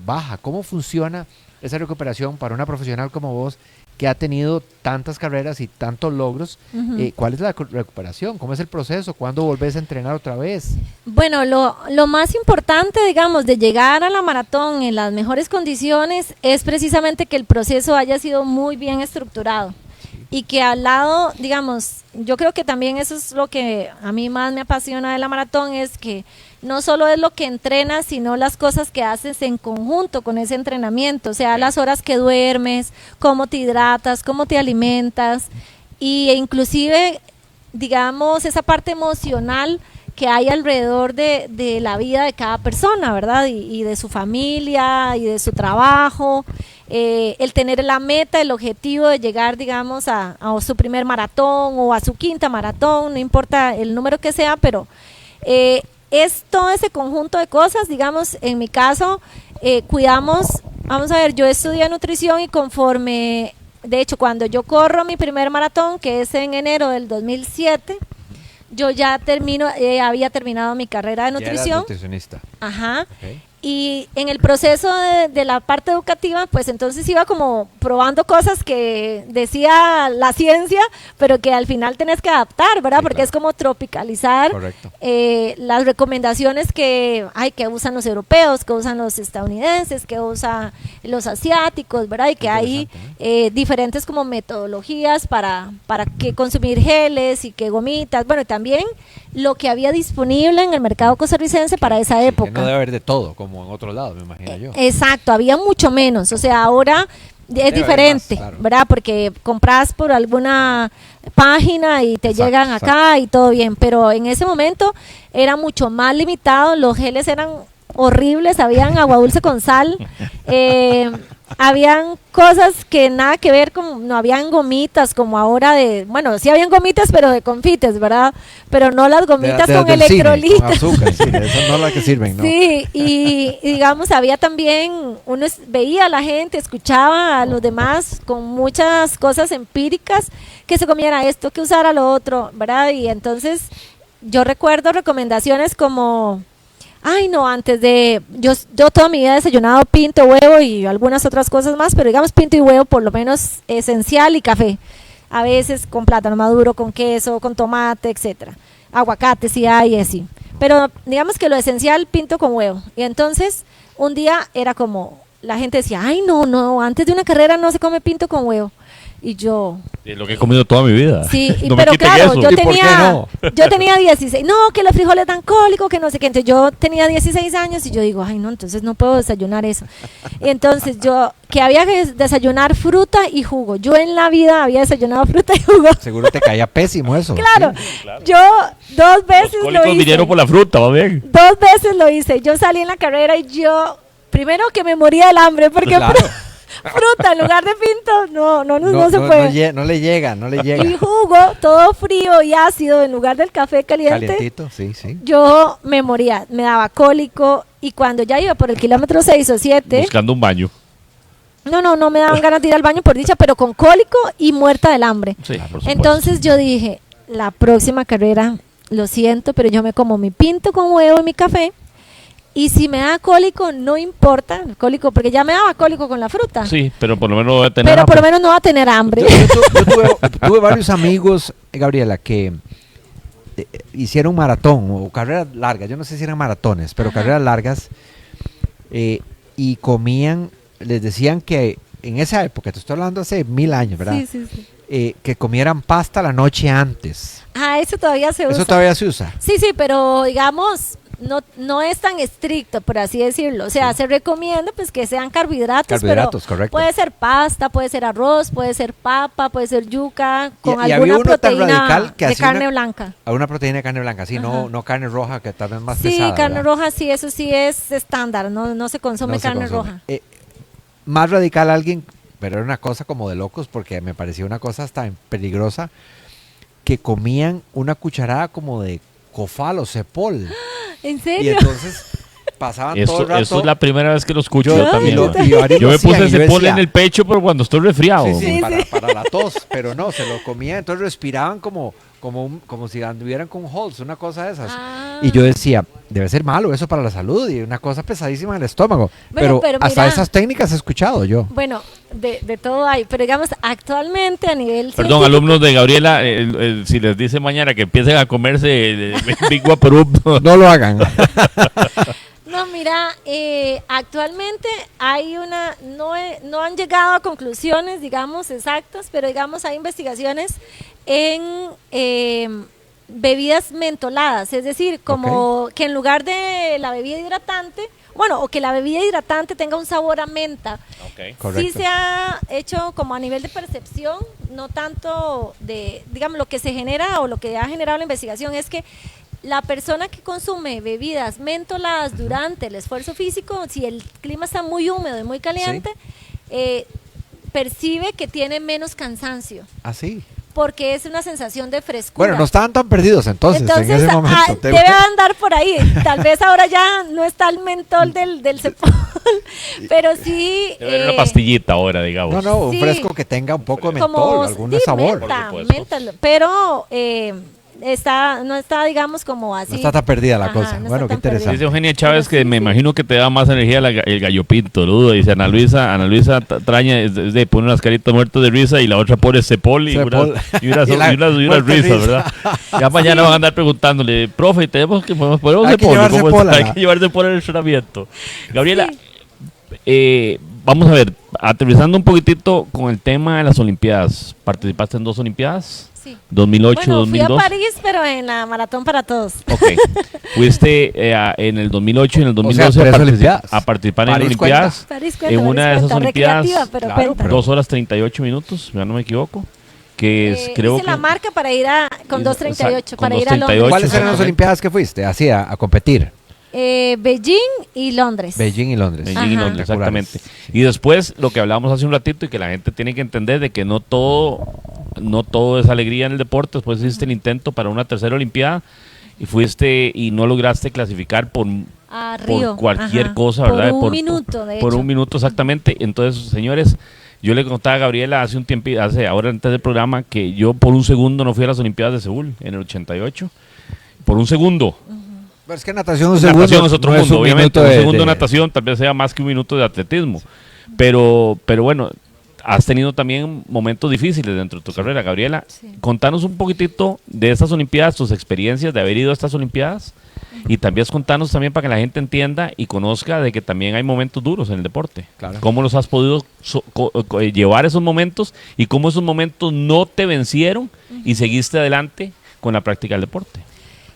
baja. ¿Cómo funciona esa recuperación para una profesional como vos que ha tenido tantas carreras y tantos logros? Ujú. ¿Cuál es la recuperación? ¿Cómo es el proceso? ¿Cuándo volvés a entrenar otra vez? Bueno, lo más importante, digamos, de llegar a la maratón en las mejores condiciones es precisamente que el proceso haya sido muy bien estructurado y que al lado, digamos, yo creo que también eso es lo que a mí más me apasiona de la maratón, es que no solo es lo que entrenas, sino las cosas que haces en conjunto con ese entrenamiento, o sea, las horas que duermes, cómo te hidratas, cómo te alimentas, e inclusive, digamos, esa parte emocional que hay alrededor de la vida de cada persona, ¿verdad? Y de su familia y de su trabajo, el tener la meta, el objetivo de llegar, digamos, a su primer maratón o a su quinta maratón, no importa el número que sea, pero es todo ese conjunto de cosas, digamos, en mi caso, cuidamos, vamos a ver, yo estudié nutrición y conforme, de hecho, cuando yo corro mi primer maratón, que es en enero del 2007, yo ya había terminado mi carrera de Ya eras nutrición. nutricionista. Ajá. Ok. Y en el proceso de la parte educativa, pues entonces iba como probando cosas que decía la ciencia, pero que al final tenés que adaptar, ¿verdad? Sí, Porque claro. es como tropicalizar Correcto. las recomendaciones que usan los europeos, que usan los estadounidenses, que usan los asiáticos, ¿verdad? Y que hay Interesante, diferentes como metodologías para que consumir geles y que gomitas, bueno, y también lo que había disponible en el mercado costarricense para esa Sí, época. que no debe haber de todo, como en otros lados, me imagino yo. Exacto, había mucho menos, o sea, ahora es haber diferente, más, claro. ¿verdad? Porque compras por alguna página y te Exacto, llegan acá y todo bien, pero en ese momento era mucho más limitado, los geles eran horribles, habían agua dulce con sal, habían cosas que nada que ver con, no habían gomitas como ahora bueno, sí habían gomitas pero de confites, ¿verdad? Pero no las gomitas con del cine, electrolitos. con azúcar, sí, esas no las que sirven, ¿no? Sí, y digamos, había también, veía a la gente, escuchaba a los demás con muchas cosas empíricas, que se comiera esto, que usara lo otro, ¿verdad? Y entonces yo recuerdo recomendaciones como, ay no, yo toda mi vida he desayunado pinto, huevo y algunas otras cosas más, pero digamos pinto y huevo por lo menos esencial y café. A veces con plátano maduro, con queso, con tomate, etcétera. Aguacate si hay, así. Pero digamos que lo esencial, pinto con huevo. Y entonces, un día era como, la gente decía, ay, no, antes de una carrera no se come pinto con huevo. Y yo, Es lo que he comido toda mi vida. sí, No me pero quiten claro, eso. yo ¿Y por qué tenía, no? yo tenía 16, no, que los frijoles dan cólico, que no sé qué. Entonces yo tenía 16 años y yo digo, ay, no, entonces no puedo desayunar eso. Y entonces que había que desayunar fruta y jugo. Yo en la vida había desayunado fruta y jugo. Seguro te caía pésimo eso. Claro, ¿sí? yo 2 veces Los lo cólicos hice. vinieron por la fruta, va bien. 2 veces lo hice. Yo salí en la carrera y yo, primero que me moría del hambre, porque Claro. fruta en lugar de pinto, no se puede. No le llega. Y jugo, todo frío y ácido, en lugar del café caliente, Calientito, sí. yo me moría, me daba cólico y cuando ya iba por el kilómetro 6 o 7, Buscando un baño. no me daban ganas de ir al baño por dicha, pero con cólico y muerta del hambre. Sí, por supuesto. Entonces yo dije, la próxima carrera, lo siento, pero yo me como mi pinto con huevo y mi café. Y si me da cólico, no importa, el cólico, porque ya me daba cólico con la fruta. Sí, pero por lo menos voy a tener Pero por lo hambre. menos no va a tener hambre. Tuve varios amigos, Gabriela, que hicieron maratón o carreras largas. Yo no sé si eran maratones, pero carreras largas. Y comían, les decían que en esa época, te estoy hablando hace 1000 años, ¿verdad? Sí. Que comieran pasta la noche antes. Ah, eso todavía se usa. Eso todavía se usa. Sí, pero digamos, no es tan estricto, por así decirlo. O sea, se recomienda pues que sean carbohidratos, pero correcto. puede ser pasta, puede ser arroz, puede ser papa, puede ser yuca, con Y había alguna uno tan proteína radical que de hacía carne una- blanca. Alguna proteína de carne blanca, sí, Ajá. no carne roja, que tal vez más Sí, pesada. carne ¿verdad? roja, sí, eso sí es estándar, no se consume No se carne consume. roja. Más radical alguien, pero era una cosa como de locos, porque me parecía una cosa hasta peligrosa, que comían una cucharada como de cofal o cepol. ¿En Y serio? entonces pasaban todo el rato. Eso es la primera vez que lo escucho Yo- yo también. y lo- ¿no? y varios Yo lo me hacían, puse y yo ese pol decía- en el pecho, pero cuando estoy resfriado. Sí, Sí, para la tos, pero no, se lo comían, entonces respiraban como si anduvieran con Halls, una cosa de esas. Ah. Y yo decía, debe ser malo eso para la salud y una cosa pesadísima en el estómago. Bueno, pero hasta mira- esas técnicas he escuchado yo. Bueno, de todo hay, pero digamos, actualmente a nivel Perdón, científico- alumnos de Gabriela, si les dice mañana que empiecen a comerse Big Guaperup, No lo hagan. No, mira, actualmente hay no han llegado a conclusiones, digamos, exactas, pero digamos hay investigaciones en bebidas mentoladas, es decir, como que en lugar de la bebida hidratante, bueno, o que la bebida hidratante tenga un sabor a menta. Sí Correcto. se ha hecho como a nivel de percepción, no tanto de, digamos, lo que se genera o lo que ha generado la investigación es que la persona que consume bebidas mentoladas durante el esfuerzo físico, si el clima está muy húmedo y muy caliente, percibe que tiene menos cansancio, Así. porque es una sensación de frescura. Bueno, no estaban tan perdidos entonces en ese momento. Debe andar por ahí. Tal vez ahora ya no está el mentol del cepol, pero sí. debe haber una pastillita ahora, digamos. No, no, un Sí. fresco que tenga un poco de mentol, como algún sí, sabor. menta, Por supuesto. menta, pero no está, digamos, como así. No está tan perdida la Ajá, cosa. no está Bueno, qué tan perdida. interesante. Dice Eugenia Chávez Pero que sí, me sí. imagino que te da más energía el gallo pinto, ¿no? Dice Ana Luisa Traña, pone unas caritas muertas de risa y la otra pone cepol y Cepol. unas Y la muerta risas, risa. ¿verdad? Ya mañana van a andar preguntándole, profe, tenemos que ponemos Hay que cepol, llevar ¿cómo cepol, está? Hay ¿verdad? que llevar cepol en el entrenamiento. Gabriela, Sí. vamos a ver, aterrizando un poquitito con el tema de las Olimpiadas. ¿Participaste en 2 Olimpiadas? Sí. 2008, Bueno, fui a 2002. París, pero en la maratón para todos. Ok. Fuiste en el 2008 y en el O sea, 2012 3 Olimpiadas. a participar en París Olimpiadas. París cuenta, En una de París esas cuenta, Olimpiadas, recreativa, pero claro, cuenta. pero- 2 horas 38 minutos, ya no me equivoco. Que es, creo hice que. la marca para ir con Hizo- 2.38, exacto, para con ir a 2:38. Londres. ¿Cuáles eran las Ajá. Olimpiadas que fuiste? Así, a competir. Beijing y Londres. Beijing y Londres. Beijing y Ajá. Londres, exactamente. Y después, lo que hablábamos hace un ratito y que la gente tiene que entender de que no todo es alegría en el deporte. Después hiciste el intento para una tercera Olimpiada y fuiste y no lograste clasificar por A Río. cualquier ajá. cosa, ¿verdad? Por un minuto, de Por hecho. un minuto, exactamente. Entonces, señores, yo le contaba a Gabriela hace un tiempo, ahora antes del programa, que yo por un segundo no fui a las Olimpiadas de Seúl en el 88. Por un segundo. Pero es que natación un segundo. Natación es otro no mundo, un obviamente. minuto Un de- segundo de de- natación tal vez sea más que un minuto de atletismo. Pero bueno, has tenido también momentos difíciles dentro de tu carrera, Gabriela. Sí. Contanos un poquitito de estas Olimpiadas, tus experiencias de haber ido a estas Olimpiadas. Y también contanos también para que la gente entienda y conozca de que también hay momentos duros en el deporte. Claro. ¿Cómo los has podido llevar esos momentos y cómo esos momentos no te vencieron y seguiste adelante con la práctica del deporte?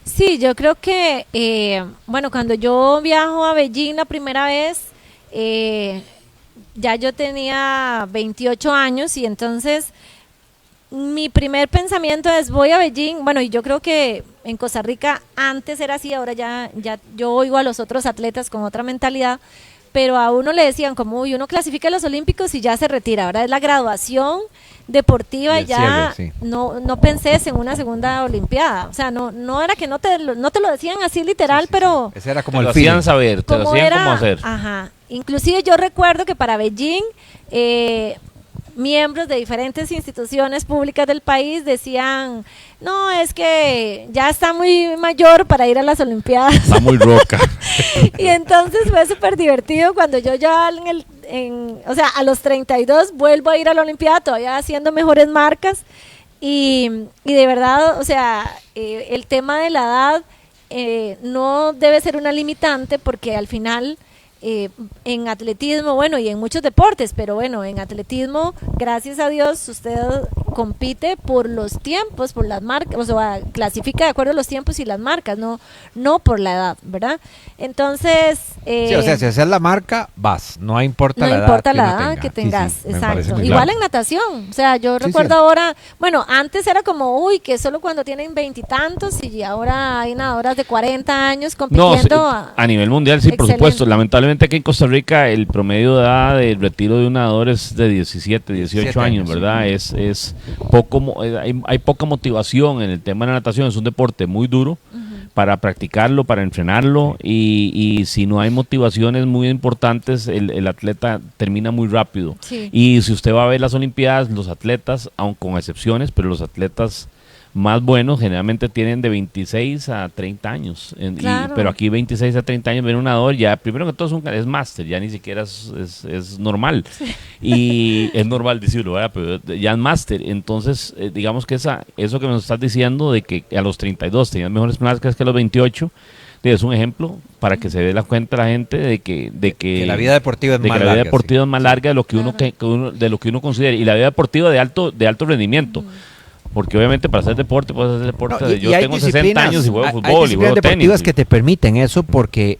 Sí, yo creo que, bueno, cuando yo viajo a Beijing la primera vez, ya yo tenía 28 años y entonces mi primer pensamiento es voy a Beijing, bueno, y yo creo que en Costa Rica antes era así, ahora ya yo oigo a los otros atletas con otra mentalidad, pero a uno le decían como, uy, uno clasifica a los Olímpicos y ya se retira, ahora es la graduación deportiva, Del ya cierre, sí. no penses en una segunda olimpiada. O sea, no era que no te lo decían así literal, pero Ese era como Te lo el feeling. hacían saber, te lo como hacían era, como hacer. ajá. Inclusive yo recuerdo que para Beijing, miembros de diferentes instituciones públicas del país decían, no, es que ya está muy mayor para ir a las Olimpiadas. Está muy roca. Y entonces fue súper divertido cuando yo ya o sea, a los 32 vuelvo a ir a la Olimpiada, todavía haciendo mejores marcas. Y de verdad, o sea, el tema de la edad no debe ser una limitante, porque al final en atletismo, bueno, y en muchos deportes, pero bueno, en atletismo, gracias a Dios, usted compite por los tiempos, por las marcas, o sea, clasifica de acuerdo a los tiempos y las marcas, no por la edad, ¿verdad? Entonces... Sí, o sea, si haces la marca, vas. No importa no la edad importa que la uno edad tenga. que tengas, Sí, me parece exacto. muy Igual claro. en natación, o sea, yo Sí, recuerdo sí. ahora, bueno, antes era como, uy, que solo cuando tienen 20 y tantos, y ahora hay nadadoras de 40 años No, compitiendo. a nivel mundial sí, por Excelente. supuesto. Lamentablemente aquí en Costa Rica el promedio de edad del retiro de un nadador es de 17, 18 17 años, años, ¿verdad? Es poco, hay poca motivación en el tema de la natación. Es un deporte muy duro para practicarlo, para entrenarlo, y si no hay motivaciones muy importantes, el atleta termina muy rápido. Sí. Y si usted va a ver las Olimpiadas, los atletas, aun con excepciones, pero los atletas más buenos generalmente tienen de 26 a 30 años. Claro. Pero aquí 26 a 30 años ven un nadador, ya primero que todo es máster, ya ni siquiera es normal. Y es normal decirlo, ¿verdad? Pero ya es máster. Entonces, digamos que eso que nos estás diciendo de que a los 32 tenías mejores marcas que a los 28, es un ejemplo para que se dé la cuenta la gente de que Que la vida deportiva es de más que la vida larga, deportiva sí. es más larga de lo que Claro. de lo que uno considera, y la vida deportiva de alto rendimiento. Porque obviamente para hacer deporte puedes hacer deporte. No, Yo hay tengo 60 disciplinas- años y juego hay fútbol y disciplinas juego deportivas tenis. que te permiten eso porque,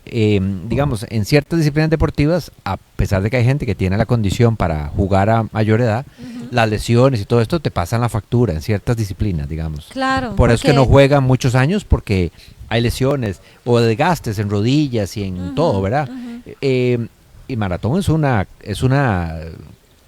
digamos, en ciertas disciplinas deportivas, a pesar de que hay gente que tiene la condición para jugar a mayor edad, las lesiones y todo esto te pasan la factura en ciertas disciplinas, digamos. Claro. Por eso es que porque- no juegan muchos años, porque hay lesiones o desgastes en rodillas y en todo, ¿verdad? Y maratón es una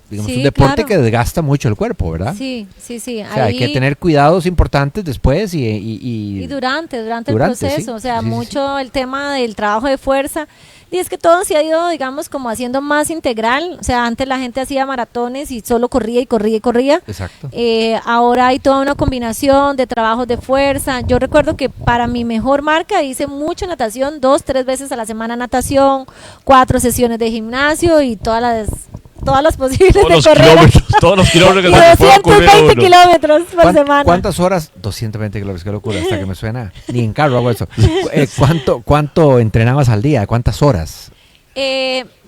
digamos, Sí, un deporte claro. que desgasta mucho el cuerpo, ¿verdad? Sí. O sea, hay que Ahí- tener cuidados importantes después y Y durante el Durante, proceso, sí. o sea, Sí, sí, mucho el tema del trabajo de fuerza. Y es que todo se ha ido, digamos, como haciendo más integral. O sea, antes la gente hacía maratones y solo corría y corría y corría. Exacto. Ahora hay toda una combinación de trabajos de fuerza. Yo recuerdo que para mi mejor marca hice mucho natación, 2-3 veces a la semana natación, 4 sesiones de gimnasio y todas las posibles Todos de los correr. todos los kilómetros Y que se le pueda ocurrir a 220 uno. kilómetros por semana. ¿Cuántas horas? 220 kilómetros, qué locura, hasta que me suena. Ni en carro hago eso. ¿Cuánto entrenabas al día? ¿Cuántas horas?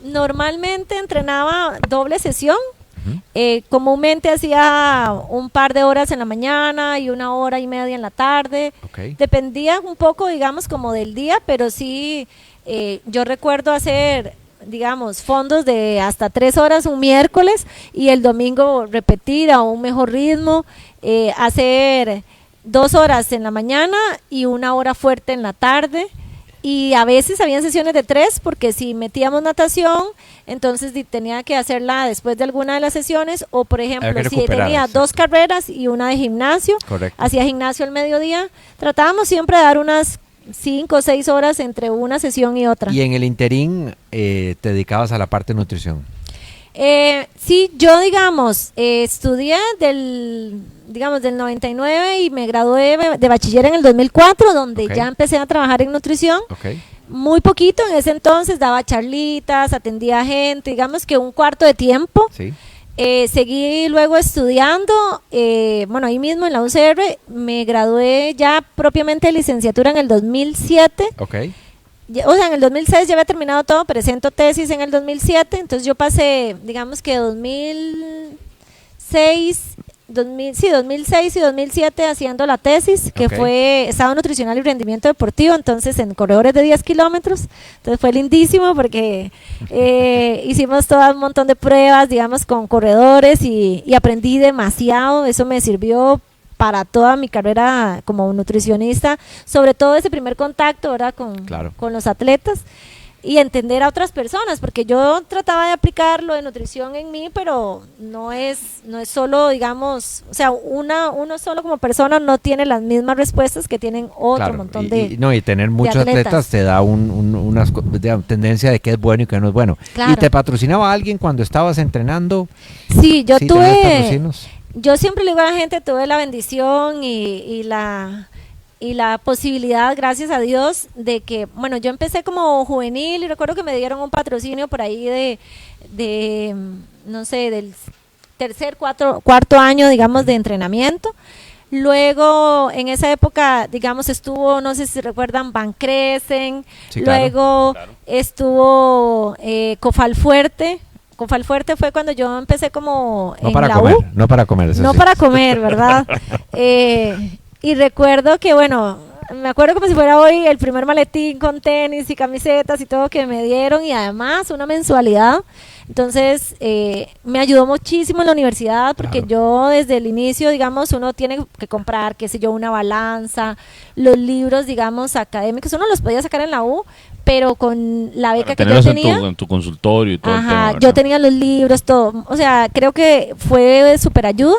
Normalmente entrenaba doble sesión. Comúnmente hacía un par de horas en la mañana y 1 hora y media en la tarde. Ok. Dependía un poco, digamos, como del día, pero sí, yo recuerdo hacer, digamos, fondos de hasta 3 horas un miércoles y el domingo repetir a un mejor ritmo, hacer 2 horas en la mañana y 1 hora fuerte en la tarde. Y a veces habían sesiones de 3, porque si metíamos natación, entonces tenía que hacerla después de alguna de las sesiones, o por ejemplo, Había que si recuperar, tenía exacto. 2 carreras y una de gimnasio, Correcto. hacía gimnasio al mediodía. Tratábamos siempre de dar unas 5 o 6 horas entre una sesión y otra. Y en el interín te dedicabas a la parte de nutrición. Sí, yo digamos, estudié del 99 y me gradué de bachiller en el 2004, donde Ok. ya empecé a trabajar en nutrición. Ok. Muy poquito en ese entonces, daba charlitas, atendía a gente, digamos que un cuarto de tiempo. Sí. Seguí luego estudiando, bueno, ahí mismo en la UCR, me gradué ya propiamente de licenciatura en el 2007. Ok. O sea, en el 2006 ya había terminado todo, presento tesis en el 2007, entonces yo pasé, digamos que 2006 y 2007 haciendo la tesis, que Ok. fue estado nutricional y rendimiento deportivo, entonces en corredores de 10 kilómetros, entonces fue lindísimo porque hicimos todo un montón de pruebas, digamos, con corredores y aprendí demasiado, eso me sirvió para toda mi carrera como nutricionista, sobre todo ese primer contacto, ¿verdad? Claro. Con los atletas. y entender a otras personas, porque yo trataba de aplicar lo de nutrición en mí, pero no es solo, digamos, o sea, uno solo como persona no tiene las mismas respuestas que tienen otro Claro, montón y tener muchos atletas te da una tendencia de qué es bueno y qué no es bueno. Claro. ¿Y te patrocinaba alguien cuando estabas entrenando? Sí, yo ¿Sí tenías patrocinios? yo siempre le digo a la gente, tuve la bendición y la posibilidad, gracias a Dios, de que, bueno, yo empecé como juvenil y recuerdo que me dieron un patrocinio por ahí de no sé, del tercer, cuarto año, digamos, de entrenamiento. Luego, en esa época, digamos, estuvo, no sé si recuerdan, Bancresen, Sí, claro. luego estuvo Cofalfuerte. Cofalfuerte fue cuando yo empecé como No en para la comer, U. no para comer. Eso No sí. para comer, ¿verdad? Y recuerdo que, bueno, me acuerdo como si fuera hoy el primer maletín con tenis y camisetas y todo que me dieron y además una mensualidad. Entonces, me ayudó muchísimo en la universidad porque Claro. yo desde el inicio, digamos, uno tiene que comprar, qué sé yo, una balanza, los libros, digamos, académicos, uno los podía sacar en la U, pero con la beca que yo tenerlos tenía... en tu consultorio y todo el tema, Ajá, ¿verdad? yo tenía los libros, todo. O sea, creo que fue de súper ayuda.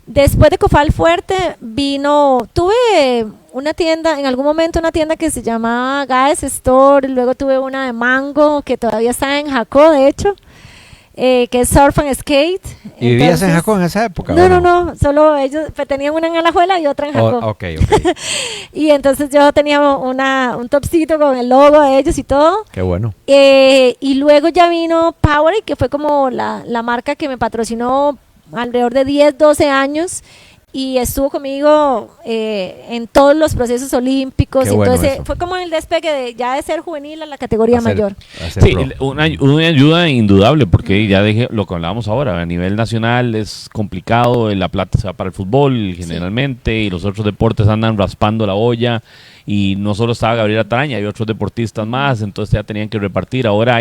Después de Cofalfuerte tuve una tienda, en algún momento una tienda que se llamaba Gaes Store, luego tuve una de Mango, que todavía está en Jacó, de hecho, que es Surf and Skate. ¿Y vivías en Entonces- Jacó en esa época? No, o no, solo ellos tenían una en Alajuela y otra en Jacó. Ok. Y entonces yo tenía un topcito con el logo de ellos y todo. Qué bueno. Y luego ya vino Powerade, que fue como la marca que me patrocinó alrededor de 10, 12 años y estuvo conmigo en todos los procesos olímpicos. Qué Y bueno entonces eso. fue como el despegue de ser juvenil a la categoría Hacer- mayor. hacer Sí, pro. una ayuda indudable, porque ya dije lo que hablábamos ahora, a nivel nacional es complicado, la plata se va para el fútbol generalmente, y los otros deportes andan raspando la olla, y no solo estaba Gabriela Traña, hay otros deportistas más, entonces ya tenían que repartir. Ahora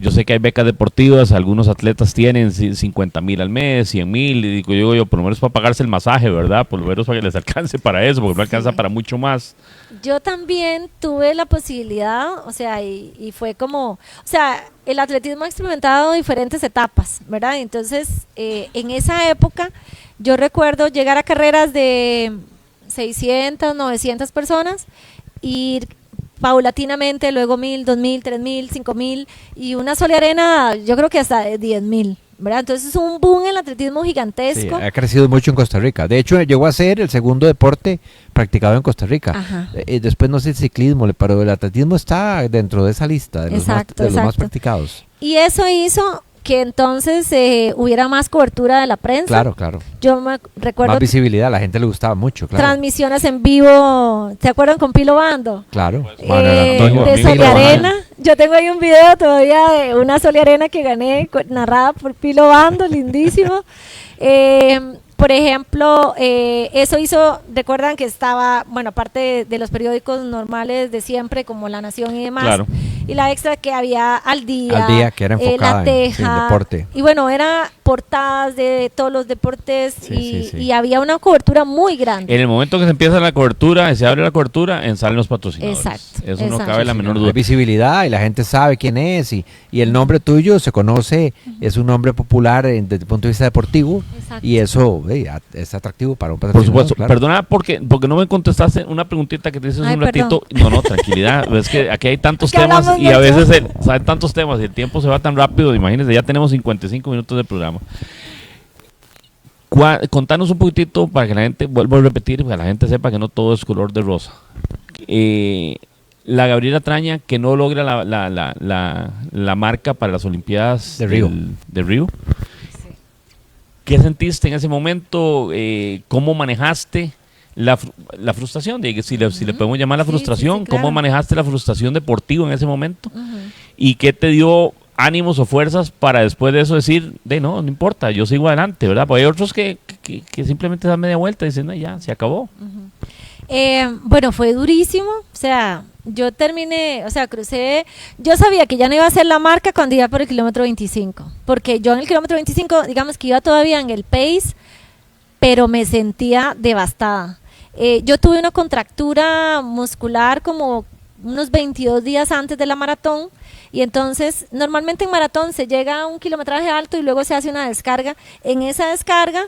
yo sé que hay becas deportivas, algunos atletas tienen 50,000 al mes, 100,000, y digo yo, por lo menos para pagarse el masaje, ¿verdad? Por lo menos para que les alcance para eso, porque no alcanza para mucho más. Yo también tuve la posibilidad, o sea, y fue como, o sea, el atletismo ha experimentado diferentes etapas, ¿verdad? Entonces, en esa época, yo recuerdo llegar a carreras de 600, 900 personas, ir paulatinamente, luego 1,000, 2,000, 3,000, 5,000 y una sola arena, yo creo que hasta de 10,000, ¿verdad? Entonces es un boom en el atletismo Sí, gigantesco. ha crecido mucho en Costa Rica. De hecho, llegó a ser el segundo deporte practicado en Costa Rica. Ajá. Después no sé el ciclismo, pero el atletismo está dentro de esa lista de los, Exacto, de los más exacto. practicados. Y eso hizo que entonces hubiera más cobertura de la prensa. Claro, claro. Yo me recuerdo Más visibilidad, a la gente le gustaba mucho, claro. transmisiones en vivo, ¿se acuerdan con Pilo Bando? Claro. Manuel Antonio, De amigo Soliarena. Yo tengo ahí un video todavía de una Soliarena que gané, narrada por Pilo Bando, lindísimo. Por ejemplo, eso hizo, recuerdan que estaba, bueno, aparte de los periódicos normales de siempre, como La Nación y demás, Claro. y la extra que había Al Día, Al Día, que era enfocada La en Teja, deporte. y bueno, era portadas de todos los deportes Sí. y había una cobertura muy grande. En el momento que se empieza la cobertura, se abre la cobertura, salen los patrocinadores. Exacto, Eso no exacto. cabe la menor Hay duda. visibilidad y la gente sabe quién es y el nombre tuyo se conoce, es un nombre popular desde el punto de vista deportivo Exacto. y eso es atractivo para un Por patrocinador. supuesto. claro. Perdona porque no me contestaste una preguntita que te hice hace Ay, un ratito. No, tranquilidad. Es que aquí hay tantos Es que temas hablamos y a mucho. veces salen tantos temas y el tiempo se va tan rápido. Imagínense, ya tenemos 55 minutos de programa. Contanos un poquitito para que la gente, vuelvo a repetir, para que la gente sepa que no todo es color de rosa. La Gabriela Traña que no logra la marca para las Olimpiadas De Río. de Río. ¿Qué sentiste en ese momento? ¿Cómo manejaste la frustración? Si le podemos llamar la Sí, frustración, sí, claro. ¿cómo manejaste la frustración deportiva en ese momento? Ujú. ¿Y qué te dio ánimos o fuerzas para después de eso decir, no importa, yo sigo adelante, ¿verdad? Porque hay otros que simplemente dan media vuelta y dicen, no, ya, se acabó. Bueno, fue durísimo, o sea, yo terminé, o sea, crucé, yo sabía que ya no iba a ser la marca cuando iba por el kilómetro 25, porque yo en el kilómetro 25, digamos que iba todavía en el pace, pero me sentía devastada. Yo tuve una contractura muscular como unos 22 días antes de la maratón. Y entonces, normalmente en maratón se llega a un kilometraje alto y luego se hace una descarga. En esa descarga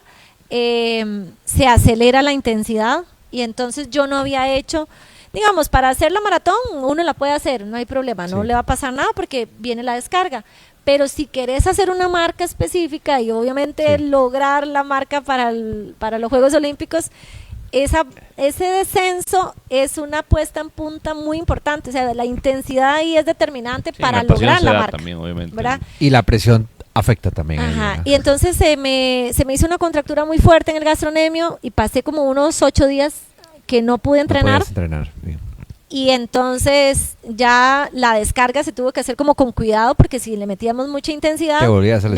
se acelera la intensidad y entonces yo no había hecho, digamos, para hacer la maratón uno la puede hacer, no hay problema, no le va a pasar nada porque viene la descarga. Pero si querés hacer una marca específica y obviamente lograr la marca para los Juegos Olímpicos, ese descenso es una puesta en punta muy importante, o sea, la intensidad ahí es determinante para lograr la marca, también, obviamente, ¿verdad? Y la presión afecta también. Ajá, y entonces se me hizo una contractura muy fuerte en el gastrocnemio y pasé como unos 8 días que no pude entrenar. Bien. Y entonces ya la descarga se tuvo que hacer como con cuidado porque si le metíamos mucha intensidad me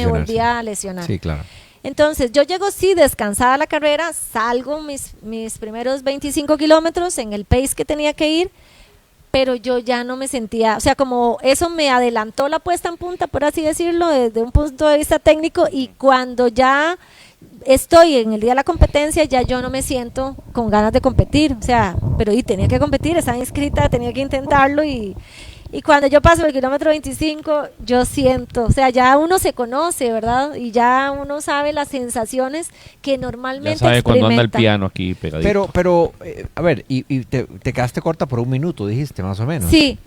volvía a lesionar. Sí, claro. Entonces yo llego descansada a la carrera, salgo mis primeros 25 kilómetros en el pace que tenía que ir, pero yo ya no me sentía, o sea, como eso me adelantó la puesta en punta, por así decirlo, desde un punto de vista técnico, y cuando ya estoy en el día de la competencia ya yo no me siento con ganas de competir, o sea, pero tenía que competir, estaba inscrita, tenía que intentarlo y cuando yo paso el kilómetro 25 yo siento, o sea, ya uno se conoce, ¿verdad? Y ya uno sabe las sensaciones que normalmente ya sabe cuando anda el experimenta. piano aquí pegadito. Pero a ver, y te quedaste corta por 1 minuto, dijiste, más o menos. Sí,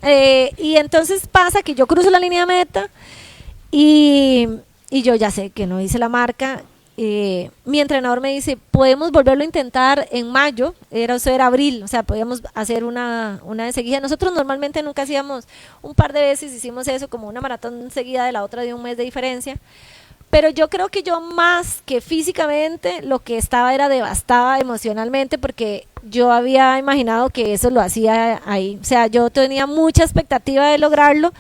y entonces pasa que yo cruzo la línea de meta y yo ya sé que no hice la marca. Mi entrenador me dice, podemos volverlo a intentar en mayo, eso era abril, o sea, podíamos hacer una de seguida. Nosotros normalmente nunca hacíamos, un par de veces hicimos eso, como una maratón seguida de la otra de un mes de diferencia, pero yo creo que yo más que físicamente lo que estaba era devastada emocionalmente porque yo había imaginado que eso lo hacía ahí, o sea, yo tenía mucha expectativa de lograrlo.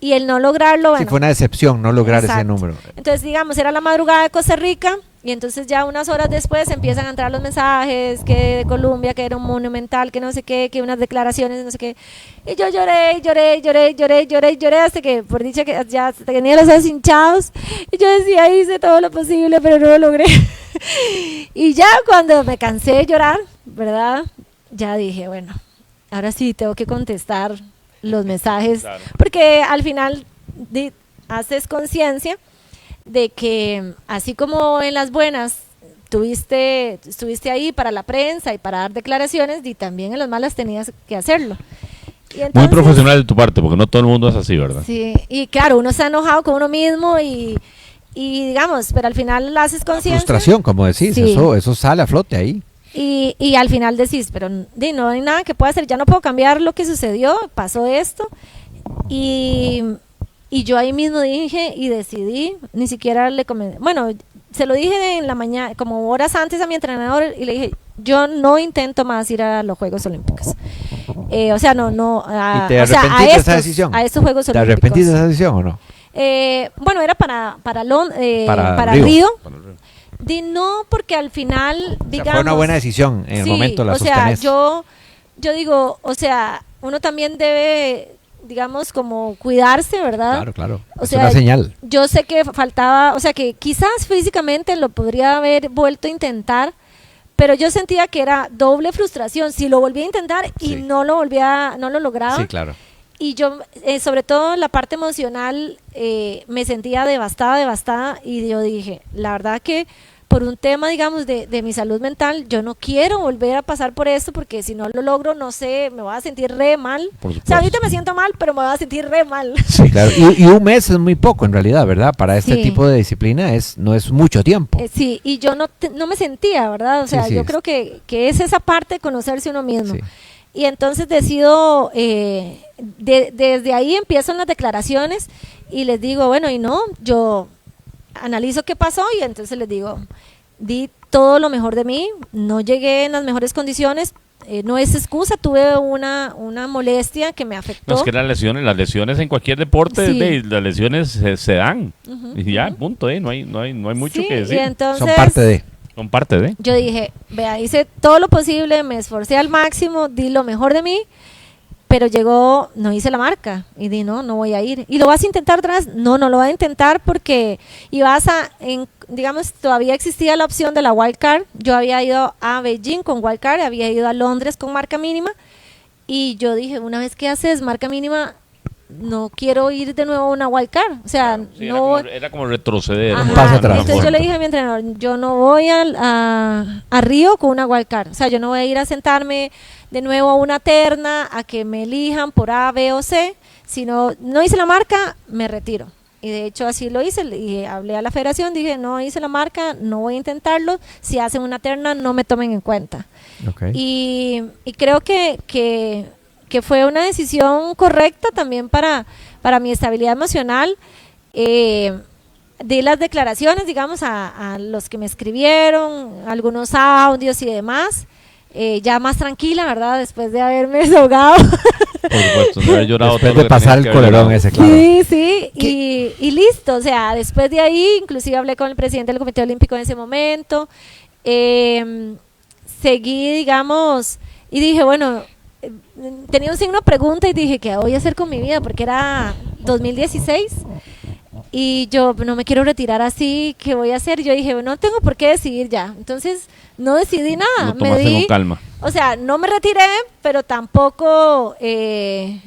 Y el no lograrlo, bueno. Sí, fue una decepción no lograr ese número. Entonces, digamos, era la madrugada de Costa Rica y entonces ya unas horas después empiezan a entrar los mensajes que de Colombia, que era un monumental, que no sé qué, que unas declaraciones, no sé qué. Y yo lloré hasta que, por dicha que ya tenía los ojos hinchados. Y yo decía, hice todo lo posible, pero no lo logré. Y ya cuando me cansé de llorar, ¿verdad? Ya dije, bueno, ahora sí tengo que contestar los mensajes, claro. Porque al final haces conciencia de que así como en las buenas estuviste ahí para la prensa y para dar declaraciones, y también en las malas tenías que hacerlo. Y entonces, muy profesional de tu parte, porque no todo el mundo es así, ¿verdad? Sí, y claro, uno está enojado con uno mismo y digamos, pero al final haces conciencia. Frustración, como decís, sí. eso sale a flote ahí. Y al final decís, pero no hay nada que pueda hacer, ya no puedo cambiar lo que sucedió, pasó esto. Y yo ahí mismo dije y decidí, ni siquiera le comenté, bueno, se lo dije en la mañana, como horas antes a mi entrenador, y le dije, yo no intento más ir a los Juegos Olímpicos. O sea, ¿Y te arrepentiste de esa decisión? A estos Juegos Olímpicos. ¿Te arrepentiste de esa decisión o no? Bueno, era para Río. No, porque al final, digamos... fue una buena decisión en el momento, la sostenés. Yo digo, o sea, uno también debe, digamos, como cuidarse, ¿verdad? Claro, o es sea, una señal. Yo sé que faltaba, o sea, que quizás físicamente lo podría haber vuelto a intentar, pero yo sentía que era doble frustración, si lo volvía a intentar y no lo lograba. Sí, claro. Y yo, sobre todo en la parte emocional, me sentía devastada, y yo dije, la verdad que por un tema, digamos, de mi salud mental, yo no quiero volver a pasar por esto, porque si no lo logro, no sé, me voy a sentir re mal. O sea, ahorita me siento mal, pero me voy a sentir re mal. Sí, claro. Y 1 mes es muy poco, en realidad, ¿verdad? Para este tipo de disciplina no es mucho tiempo. Sí, y yo no me sentía, ¿verdad? O sea, yo creo que es esa parte de conocerse uno mismo. Sí. Y entonces decido, desde ahí empiezan las declaraciones y les digo, bueno, yo analizo qué pasó y entonces les digo, di todo lo mejor de mí, no llegué en las mejores condiciones, no es excusa, tuve una molestia que me afectó. No, es que las lesiones en cualquier deporte, las lesiones se dan, y ya, punto, no hay mucho que decir. Y entonces, son parte de. Yo dije, vea, hice todo lo posible, me esforcé al máximo, di lo mejor de mí, pero no hice la marca y di no voy a ir. ¿Y lo vas a intentar otra vez? No lo voy a intentar porque digamos, todavía existía la opción de la wildcard. Yo había ido a Beijing con wildcard, había ido a Londres con marca mínima Y yo dije, una vez que haces marca mínima, no quiero ir de nuevo a una wildcard. O sea, Sí, no... era como retroceder. Ajá, Un paso atrás. entonces yo le dije a mi entrenador, yo no voy a Río con una wildcard. O sea, yo no voy a ir a sentarme de nuevo a una terna, a que me elijan por A, B o C. Si no hice la marca, me retiro. Y de hecho así lo hice, y hablé a la federación, dije, no hice la marca, no voy a intentarlo. Si hacen una terna, no me tomen en cuenta. Okay. Y creo que fue una decisión correcta también para mi estabilidad emocional. Di las declaraciones, digamos, a los que me escribieron, algunos audios y demás, ya más tranquila, ¿verdad? Después de haberme desahogado. Por supuesto, no haber llorado Después todo lo de que pasar tenías el que haber colerón llorado. ese, claro. Sí, y listo. O sea, después de ahí, inclusive hablé con el presidente del Comité Olímpico en ese momento. Seguí, digamos, y dije, bueno, tenía un signo de pregunta y dije, ¿qué voy a hacer con mi vida? Porque era 2016 y yo no me quiero retirar así, ¿qué voy a hacer? Yo dije, no tengo por qué decidir ya. Entonces, no decidí nada. Lo tomaste con calma. O sea, no me retiré, pero tampoco,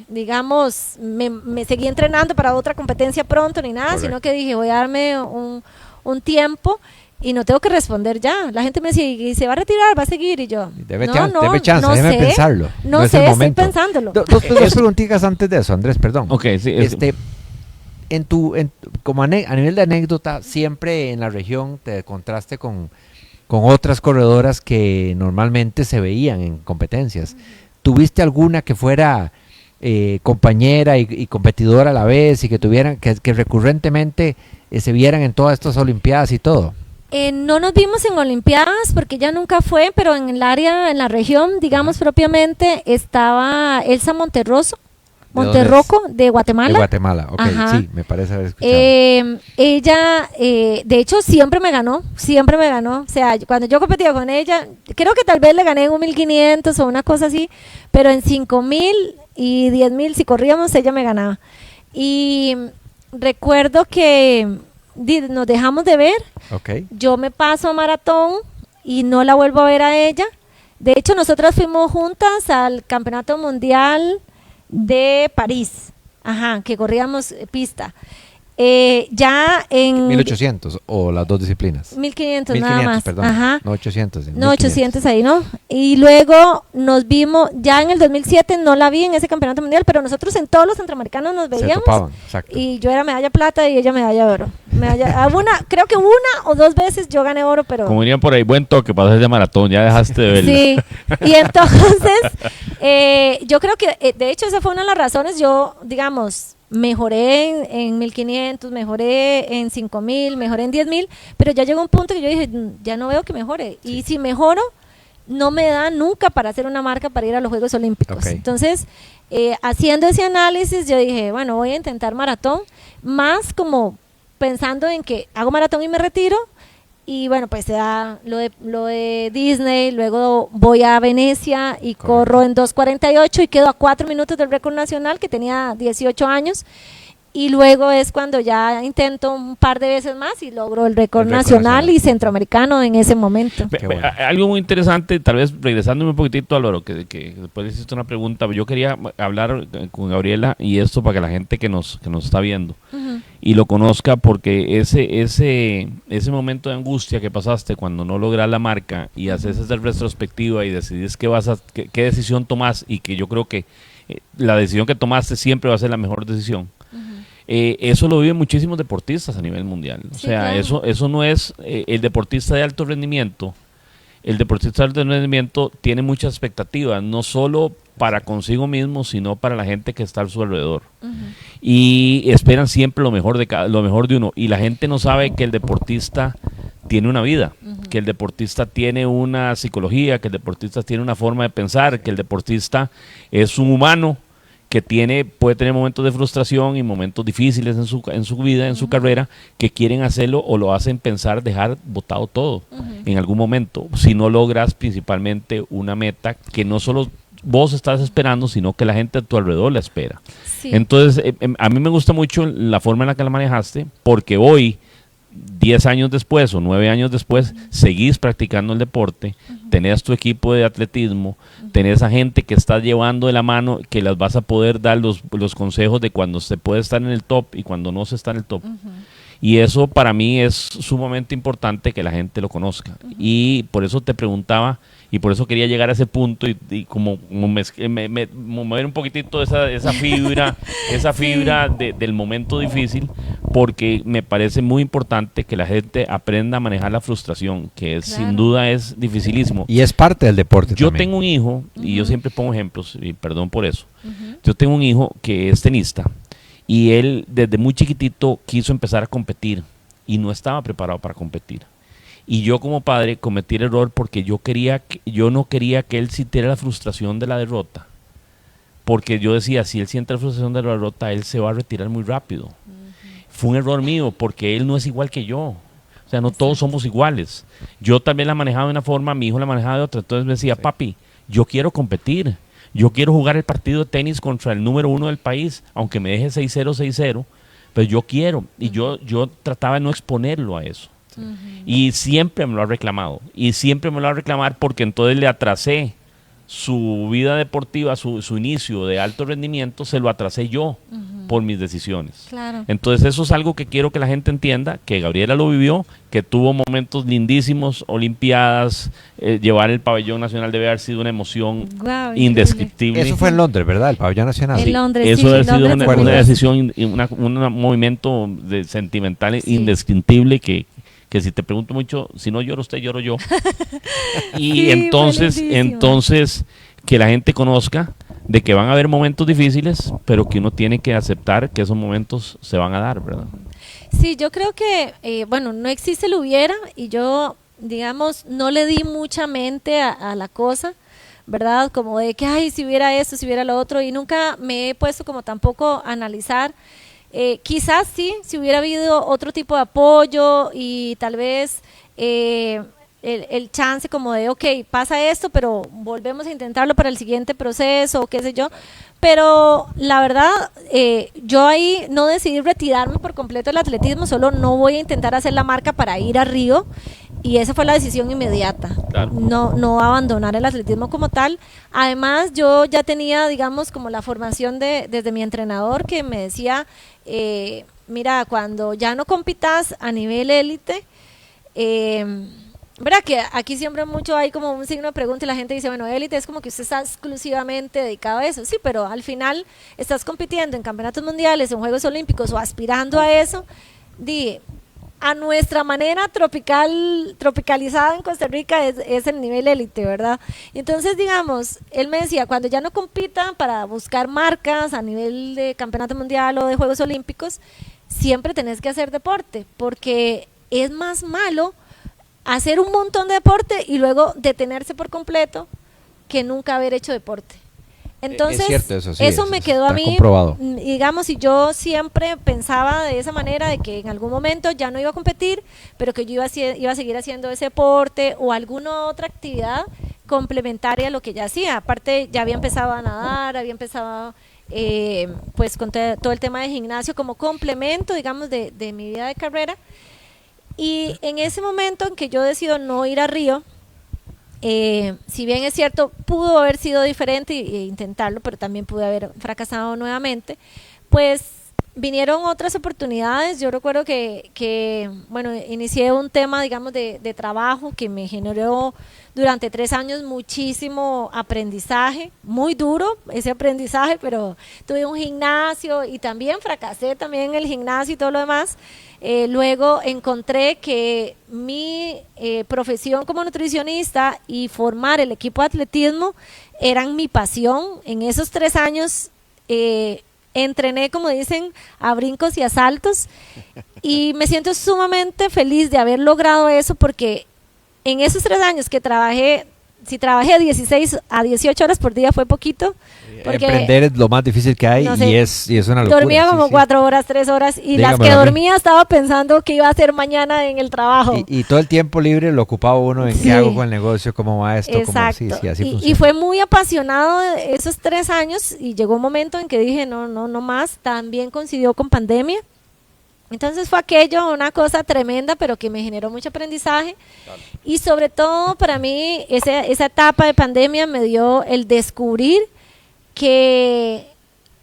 digamos, me seguí entrenando para otra competencia pronto ni nada, Correcto. sino que dije, voy a darme un tiempo y no tengo que responder ya. La gente me decía, ¿y se va a retirar? ¿Va a seguir? Y yo, Debe no, chance, no déjeme sé, pensarlo. No es sé, el estoy momento. pensándolo. Dos preguntitas antes de eso, Andrés, perdón. Ok, sí. Como a nivel de anécdota, siempre en la región te contraste con otras corredoras que normalmente se veían en competencias. ¿Tuviste alguna que fuera compañera y competidora a la vez y que tuvieran que recurrentemente se vieran en todas estas olimpiadas y todo? No nos vimos en Olimpiadas porque ella nunca fue, pero en el área, en la región, digamos propiamente, estaba Elsa Monterroco de Guatemala. De Guatemala, ok, Ajá. sí, me parece haber escuchado. Ella, de hecho, siempre me ganó. O sea, cuando yo competía con ella, creo que tal vez le gané en un 1500 o una cosa así, pero en 5000 y 10000, si corríamos, ella me ganaba. Y recuerdo que nos dejamos de ver. Okay. Yo me paso a maratón y no la vuelvo a ver a ella. De hecho, nosotras fuimos juntas al Campeonato Mundial de París, que corríamos pista. Ya en 1800 o las dos disciplinas. 1500 nada más. Perdón. Ajá. No 800. No, 800 ahí, ¿no? Y luego nos vimos, ya en el 2007 no la vi en ese campeonato mundial, pero nosotros en todos los centroamericanos nos Se veíamos. topaban, exacto. Y yo era medalla plata y ella medalla de oro. Creo que una o dos veces yo gané oro, pero... Como dirían por ahí, buen toque para hacer de maratón, ya dejaste de verla. Sí, y entonces yo creo que de hecho esa fue una de las razones. Yo, digamos, mejoré en 1500, mejoré en 5000, mejoré en 10000, pero ya llegó un punto que yo dije, ya no veo que mejore. Y si mejoro, no me da nunca para hacer una marca para ir a los Juegos Olímpicos. Okay. Entonces, haciendo ese análisis, yo dije, bueno, voy a intentar maratón, más como pensando en que hago maratón y me retiro. Y bueno, pues se da lo de Disney, luego voy a Venecia y corro en 2:48 y quedo a 4 minutos del récord nacional, que tenía 18 años. Y luego es cuando ya intento un par de veces más y logro el récord nacional y centroamericano en ese momento. Bueno. Algo muy interesante, tal vez regresándome un poquitito, Álvaro, que después le hiciste una pregunta. Yo quería hablar con Gabriela y esto para que la gente que nos está viendo y lo conozca, porque ese momento de angustia que pasaste cuando no logras la marca y haces esa retrospectiva y decidís qué decisión tomás, y que yo creo que la decisión que tomaste siempre va a ser la mejor decisión. Eso lo viven muchísimos deportistas a nivel mundial. O sea, claro. eso no es el deportista de alto rendimiento. El deportista de alto rendimiento tiene muchas expectativas, no solo para consigo mismo, sino para la gente que está a su alrededor. Y esperan siempre lo mejor de uno. Y la gente no sabe que el deportista tiene una vida, que el deportista tiene una psicología, que el deportista tiene una forma de pensar, que el deportista es un humano que puede tener momentos de frustración y momentos difíciles en su vida, en su carrera, que quieren hacerlo o lo hacen pensar dejar botado todo en algún momento, si no logras principalmente una meta que no solo vos estás esperando, sino que la gente a tu alrededor la espera. Sí. Entonces, a mí me gusta mucho la forma en la que la manejaste, porque hoy 10 años después o 9 años después, seguís practicando el deporte, tenés tu equipo de atletismo, tenés a gente que está llevando de la mano, que las vas a poder dar los consejos de cuando se puede estar en el top y cuando no se está en el top. Y eso para mí es sumamente importante que la gente lo conozca. Y por eso te preguntaba, y por eso quería llegar a ese punto y como mover un poquitito esa fibra, del momento difícil, porque me parece muy importante que la gente aprenda a manejar la frustración, que sin duda es dificilísimo. Y es parte del deporte Yo también. tengo un hijo, y yo siempre pongo ejemplos, y perdón por eso. Yo tengo un hijo que es tenista, y él desde muy chiquitito quiso empezar a competir, y no estaba preparado para competir. Y yo como padre cometí el error porque yo no quería que él sintiera la frustración de la derrota. Porque yo decía, si él siente la frustración de la derrota, él se va a retirar muy rápido. Fue un error mío porque él no es igual que yo. O sea, no todos somos iguales. Yo también la manejaba de una forma, mi hijo la manejaba de otra. Entonces me decía, papi, yo quiero competir. Yo quiero jugar el partido de tenis contra el número 1 del país, aunque me deje 6-0, 6-0. Pero yo quiero. Y yo trataba de no exponerlo a eso. Y siempre me lo ha reclamado. Y siempre me lo va a reclamar porque entonces le atrasé su vida deportiva, su inicio de alto rendimiento, se lo atrasé yo por mis decisiones. Claro. Entonces eso es algo que quiero que la gente entienda, que Gabriela lo vivió, que tuvo momentos lindísimos, olimpiadas, llevar el pabellón nacional debe haber sido una emoción Guau, indescriptible. Eso fue en Londres, ¿verdad? El pabellón nacional. En Londres, sí, Eso ha en sido Londres una fue. decisión, un movimiento sentimental indescriptible que si te pregunto mucho, si no llora usted, lloro yo. Y Sí, entonces que la gente conozca de que van a haber momentos difíciles, pero que uno tiene que aceptar que esos momentos se van a dar, ¿verdad? Sí, yo creo que, bueno, no existe el hubiera y yo, digamos, no le di mucha mente a la cosa, ¿verdad? Como de que, ay, si hubiera esto, si hubiera lo otro, y nunca me he puesto como tampoco a analizar. Quizás sí, si hubiera habido otro tipo de apoyo y tal vez el chance como de, ok, pasa esto, pero volvemos a intentarlo para el siguiente proceso, o qué sé yo. Pero la verdad, yo ahí no decidí retirarme por completo del atletismo, solo no voy a intentar hacer la marca para ir a Río. Y esa fue la decisión inmediata, Claro. no abandonar el atletismo como tal. Además, yo ya tenía, digamos, como la formación desde mi entrenador que me decía, mira, cuando ya no compitas a nivel élite, verdad que aquí siempre mucho hay como un signo de pregunta y la gente dice, bueno, élite es como que usted está exclusivamente dedicado a eso. Sí, pero al final estás compitiendo en campeonatos mundiales, en Juegos Olímpicos o aspirando a eso, a nuestra manera tropicalizada en Costa Rica es el nivel élite, ¿verdad? Entonces, digamos, él me decía, cuando ya no compitan para buscar marcas a nivel de campeonato mundial o de Juegos Olímpicos, siempre tenés que hacer deporte, porque es más malo hacer un montón de deporte y luego detenerse por completo que nunca haber hecho deporte. Entonces, Es cierto, eso sí, eso me quedó a está mí, comprobado. digamos, y yo siempre pensaba de esa manera de que en algún momento ya no iba a competir, pero que yo iba a seguir haciendo ese deporte o alguna otra actividad complementaria a lo que ya hacía. Aparte, ya había empezado a nadar, había empezado pues con todo el tema de gimnasio como complemento, digamos, de mi vida de carrera. Y en ese momento en que yo decido no ir a Río, si bien es cierto, pudo haber sido diferente e intentarlo, pero también pude haber fracasado nuevamente, pues vinieron otras oportunidades. Yo recuerdo que bueno, inicié un tema, digamos, de trabajo que me generó durante 3 años muchísimo aprendizaje, muy duro ese aprendizaje, pero tuve un gimnasio y también fracasé también en el gimnasio y todo lo demás. Luego encontré que mi profesión como nutricionista y formar el equipo de atletismo eran mi pasión. En esos 3 años entrené, como dicen, a brincos y a saltos, y me siento sumamente feliz de haber logrado eso, porque en esos 3 años que trabajé, si trabajé 16 a 18 horas por día fue poquito. Porque Emprender es lo más difícil que hay, no sé, y es una locura. dormía sí, como sí. 4 horas, 3 horas, y las Dígamelo que a mí. dormía estaba pensando qué iba a hacer mañana en el trabajo. Y todo el tiempo libre lo ocupaba uno en Sí. qué hago con el negocio, cómo va esto, cómo sí, Exacto. así y funciona. fue muy apasionado esos 3 años, y llegó un momento en que dije no más. También coincidió con pandemia, Entonces fue aquello, una cosa tremenda, pero que me generó mucho aprendizaje. Y sobre todo para mí, esa etapa de pandemia me dio el descubrir que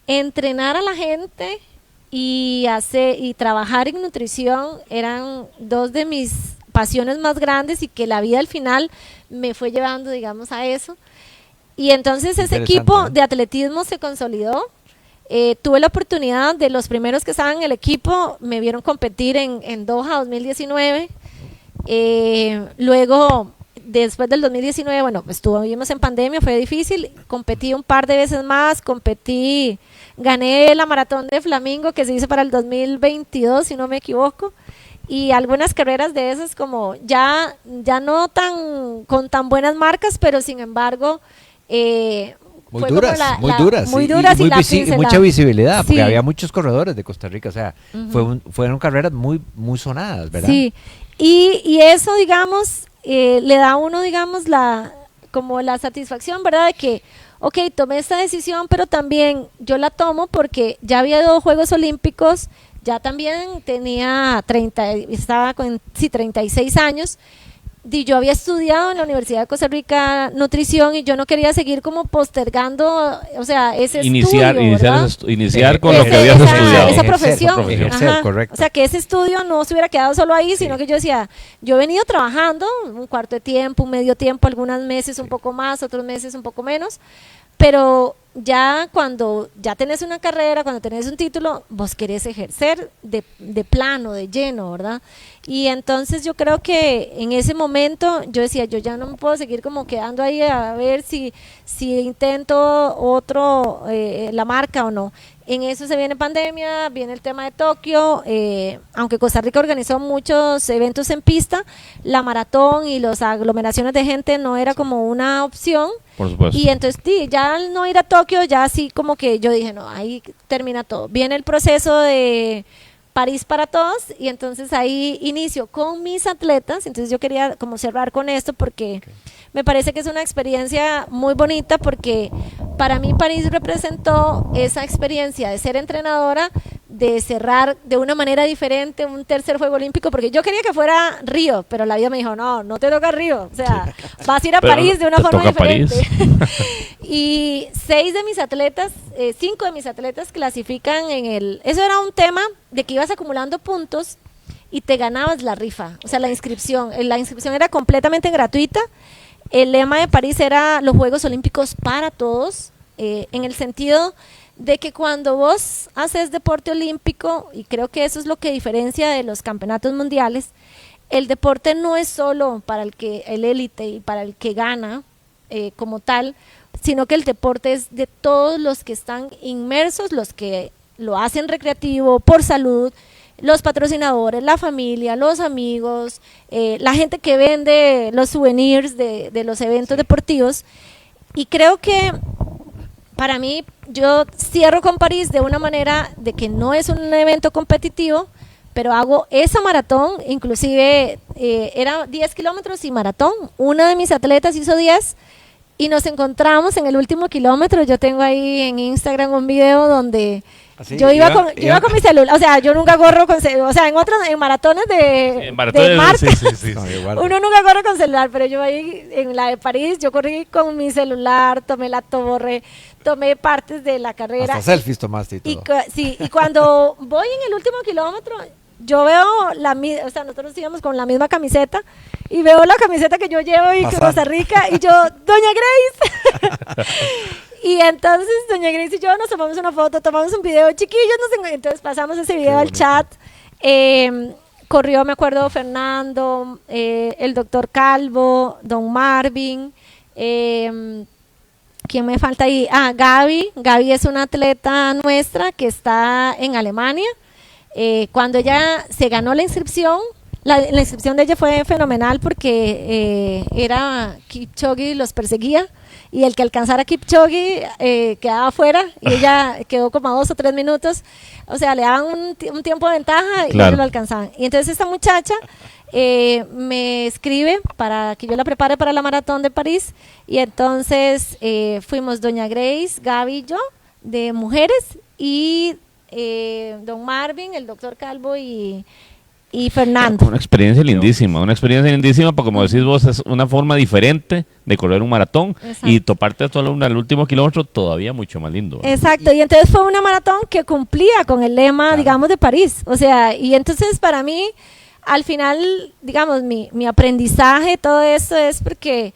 entrenar a la gente y trabajar en nutrición eran dos de mis pasiones más grandes, y que la vida al final me fue llevando, digamos, a eso. Y entonces ese equipo de atletismo se consolidó. Tuve la oportunidad de los primeros que estaban en el equipo, me vieron competir en Doha 2019. Luego, después del 2019, bueno, estuvimos en pandemia, fue difícil. Competí un par de veces más, gané la maratón de Flamingo que se hizo para el 2022, si no me equivoco. Y algunas carreras de esas como ya no con tan buenas marcas, pero sin embargo... Muy duras, y mucha visibilidad, porque había muchos corredores de Costa Rica, o sea, fueron carreras muy, muy sonadas, ¿verdad? Sí, y eso, digamos, le da a uno, digamos, como la satisfacción, ¿verdad? De que, ok, tomé esta decisión, pero también yo la tomo porque ya había ido a Juegos Olímpicos, ya también estaba con 36 años, y yo había estudiado en la Universidad de Costa Rica nutrición, y yo no quería seguir como postergando, o sea, ese iniciar con lo que esa, habías estudiado. Esa profesión. Ejercer, correcto. O sea, que ese estudio no se hubiera quedado solo ahí, sino que yo decía, yo he venido trabajando un cuarto de tiempo, un medio tiempo, algunos meses un poco más, otros meses un poco menos, pero ya cuando ya tenés una carrera, cuando tenés un título, vos querés ejercer de plano, de lleno, ¿verdad? Y entonces yo creo que en ese momento yo decía, yo ya no me puedo seguir como quedando ahí a ver si intento la marca o no. En eso se viene pandemia, viene el tema de Tokio, aunque Costa Rica organizó muchos eventos en pista, la maratón y las aglomeraciones de gente no era como una opción. Por supuesto. Y entonces ya al no ir a Tokio, ya así como que yo dije, no, ahí termina todo. Viene el proceso de París para todos, y entonces ahí inicio con mis atletas. Entonces yo quería como cerrar con esto porque me parece que es una experiencia muy bonita, porque para mí París representó esa experiencia de ser entrenadora, de cerrar de una manera diferente un tercer Juego Olímpico, porque yo quería que fuera Río, pero la vida me dijo, no te toca Río, o sea, vas a ir a París de una forma diferente. Y 5 de mis atletas clasifican eso era un tema de que ibas acumulando puntos y te ganabas la rifa, o sea, la inscripción era completamente gratuita. El lema de París era los Juegos Olímpicos para todos, en el sentido de que cuando vos haces deporte olímpico, y creo que eso es lo que diferencia de los campeonatos mundiales, el deporte no es solo para el élite y para el que gana como tal, sino que el deporte es de todos los que están inmersos, los que lo hacen recreativo, por salud, los patrocinadores, la familia, los amigos, la gente que vende los souvenirs de los eventos deportivos. Y creo que para mí, yo cierro con París de una manera de que no es un evento competitivo, pero hago esa maratón, inclusive era 10 kilómetros y maratón. Una de mis atletas hizo 10 y nos encontramos en el último kilómetro. Yo tengo ahí en Instagram un video donde yo iba con mi celular, o sea, yo nunca corro con celular, o sea, en maratones de marca, sí. No, uno nunca corre con celular, pero yo ahí en la de París, yo corrí con mi celular, tomé la torre, tomé partes de la carrera. Hasta selfies tomaste y todo. Y cuando voy en el último kilómetro, yo veo o sea, nosotros íbamos con la misma camiseta, y veo la camiseta que yo llevo y que Costa Rica, y yo, Doña Grace. Y entonces Doña Grace y yo nos tomamos una foto, tomamos un video, chiquillos, entonces pasamos ese video al chat. Corrió, me acuerdo, Fernando, el doctor Calvo, don Marvin, ¿quién me falta ahí? Gaby es una atleta nuestra que está en Alemania. Cuando ella se ganó la inscripción, la inscripción de ella fue fenomenal, porque era Kipchoge los perseguía, y el que alcanzara a Kipchoge quedaba fuera, y ella quedó como a 2 o 3 minutos, o sea, le daban un tiempo de ventaja y ellos lo alcanzaban. Y entonces esta muchacha me escribe para que yo la prepare para la maratón de París, y entonces fuimos Doña Grace, Gaby y yo, de mujeres, y don Marvin, el doctor Calvo y Fernando. Una experiencia lindísima, porque como decís vos, es una forma diferente de correr un maratón. Exacto. Y toparte solo al último kilómetro todavía mucho más lindo. Exacto, y entonces fue una maratón que cumplía con el lema, Claro. digamos, de París. O sea, y entonces para mí, al final, digamos, mi aprendizaje, todo esto es porque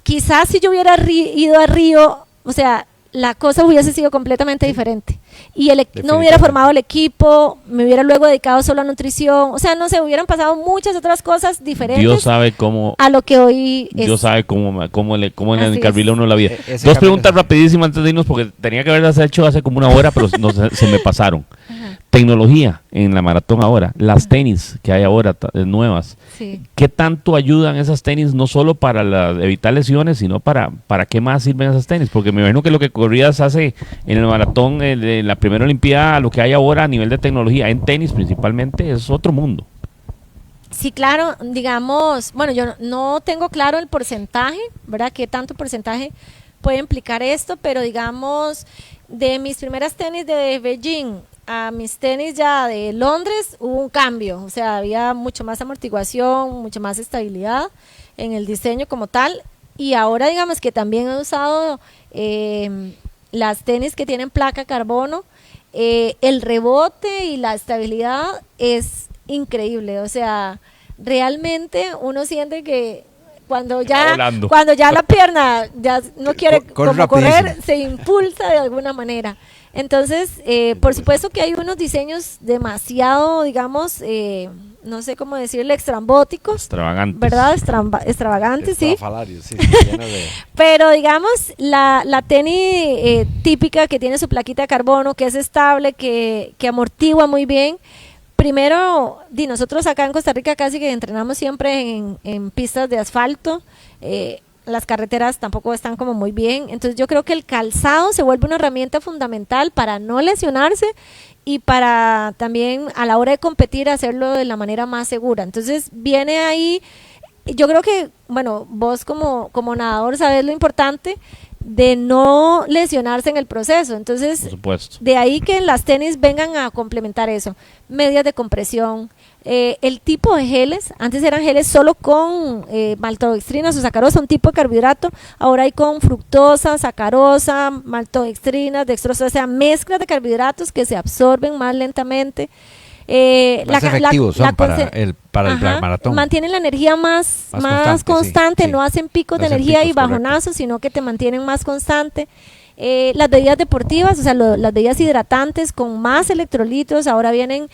quizás si yo hubiera ido a Río, o sea, la cosa hubiese sido completamente diferente. Y no hubiera formado el equipo, me hubiera luego dedicado solo a nutrición, o sea, no sé, hubieran pasado muchas otras cosas diferentes Dios sabe cómo, a lo que hoy es. Dios sabe cómo le Así encarrila es. uno la vida. Ese Dos camino preguntas es- rapidísimas antes de irnos, porque tenía que haberlas hecho hace como una hora, pero se me pasaron. Ajá, Tecnología en la maratón ahora, las tenis que hay ahora nuevas. sí. ¿Qué tanto ayudan esas tenis, no solo para evitar lesiones, sino para qué más sirven esas tenis? Porque me imagino que lo que corrías hace en el maratón de la primera Olimpiada, lo que hay ahora a nivel de tecnología, en tenis principalmente, es otro mundo. Sí, claro, digamos, bueno, yo no tengo claro el porcentaje, ¿verdad? ¿Qué tanto porcentaje puede implicar esto? Pero digamos, de mis primeras tenis de Beijing a mis tenis ya de Londres hubo un cambio, o sea, había mucho más amortiguación, mucho más estabilidad en el diseño como tal, y ahora digamos que también he usado las tenis que tienen placa carbono, el rebote y la estabilidad es increíble, o sea, realmente uno siente que cuando ya la pierna ya no quiere Corre como correr, rapidísimo. se impulsa de alguna manera. Entonces, por supuesto que hay unos diseños demasiado, digamos, no sé cómo decirle, extrambóticos, Extravagantes. ¿verdad? Extravagantes, sí. Estrafalarios, sí, lleno de... Pero digamos, la tenis típica que tiene su plaquita de carbono, que es estable, que amortigua muy bien. Primero, nosotros acá en Costa Rica casi que entrenamos siempre en pistas de asfalto. Las carreteras tampoco están como muy bien. Entonces yo creo que el calzado se vuelve una herramienta fundamental para no lesionarse y para también a la hora de competir hacerlo de la manera más segura. Entonces viene ahí, yo creo que, bueno, vos como nadador sabes lo importante de no lesionarse en el proceso. Entonces, Por supuesto. de ahí que las tenis vengan a complementar eso. Medias de compresión, el tipo de geles, antes eran geles solo con maltodextrinas o sacarosa, un tipo de carbohidrato, ahora hay con fructosa, sacarosa, maltodextrinas, dextrosa, o sea, mezclas de carbohidratos que se absorben más lentamente. Más efectivos son para el Ajá, maratón. mantienen la energía más constante, sí, sí. no hacen picos No de hacen energía y picos, correcto. bajonazos, sino que te mantienen más constante. Las bebidas deportivas, o sea, las bebidas hidratantes con más electrolitos, ahora vienen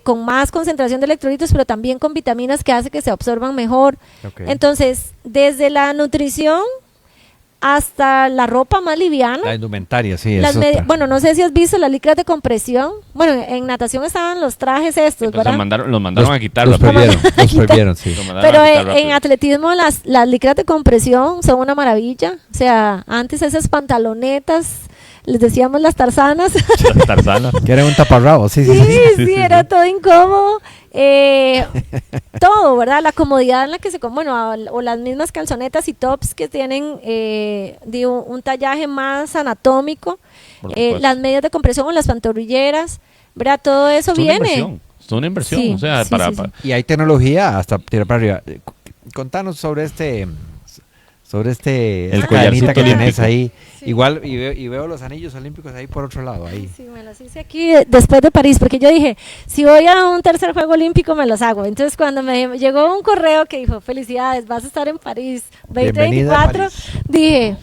con más concentración de electrolitos, pero también con vitaminas que hace que se absorban mejor. Ok. Entonces, desde la nutrición hasta la ropa más liviana. La indumentaria, sí, Las es otra. bueno, no sé si has visto las licras de compresión. Bueno, en natación estaban los trajes estos, Entonces ¿verdad? los mandaron a quitar. Los rápido. prohibieron, los prohibieron, sí. Los mandaron Pero a quitar en rápido. atletismo las licras de compresión son una maravilla. O sea, antes esas pantalonetas, les decíamos las tarzanas. Las tarzanas. Que era un taparrabo, sí, sí, Sí, sí. sí, sí, era sí. todo incómodo. Todo, ¿verdad? La comodidad en la que o las mismas calzonetas y tops que tienen un tallaje más anatómico, Por supuesto. las medias de compresión o las pantorrilleras, ¿verdad? Todo eso Es una viene. inversión. Es una inversión. Sí, o sea, sí, para, sí, sí. Y hay tecnología hasta tirar para arriba. Contanos sobre El esta collarcito cadenita que tenés olímpico. ahí. Sí. Igual, y veo los anillos olímpicos ahí por otro lado. Ahí. Sí, me los hice aquí después de París, porque yo dije, si voy a un tercer juego olímpico me los hago. Entonces cuando me llegó un correo que dijo, felicidades, vas a estar en París Bienvenida a 2024, París. dije,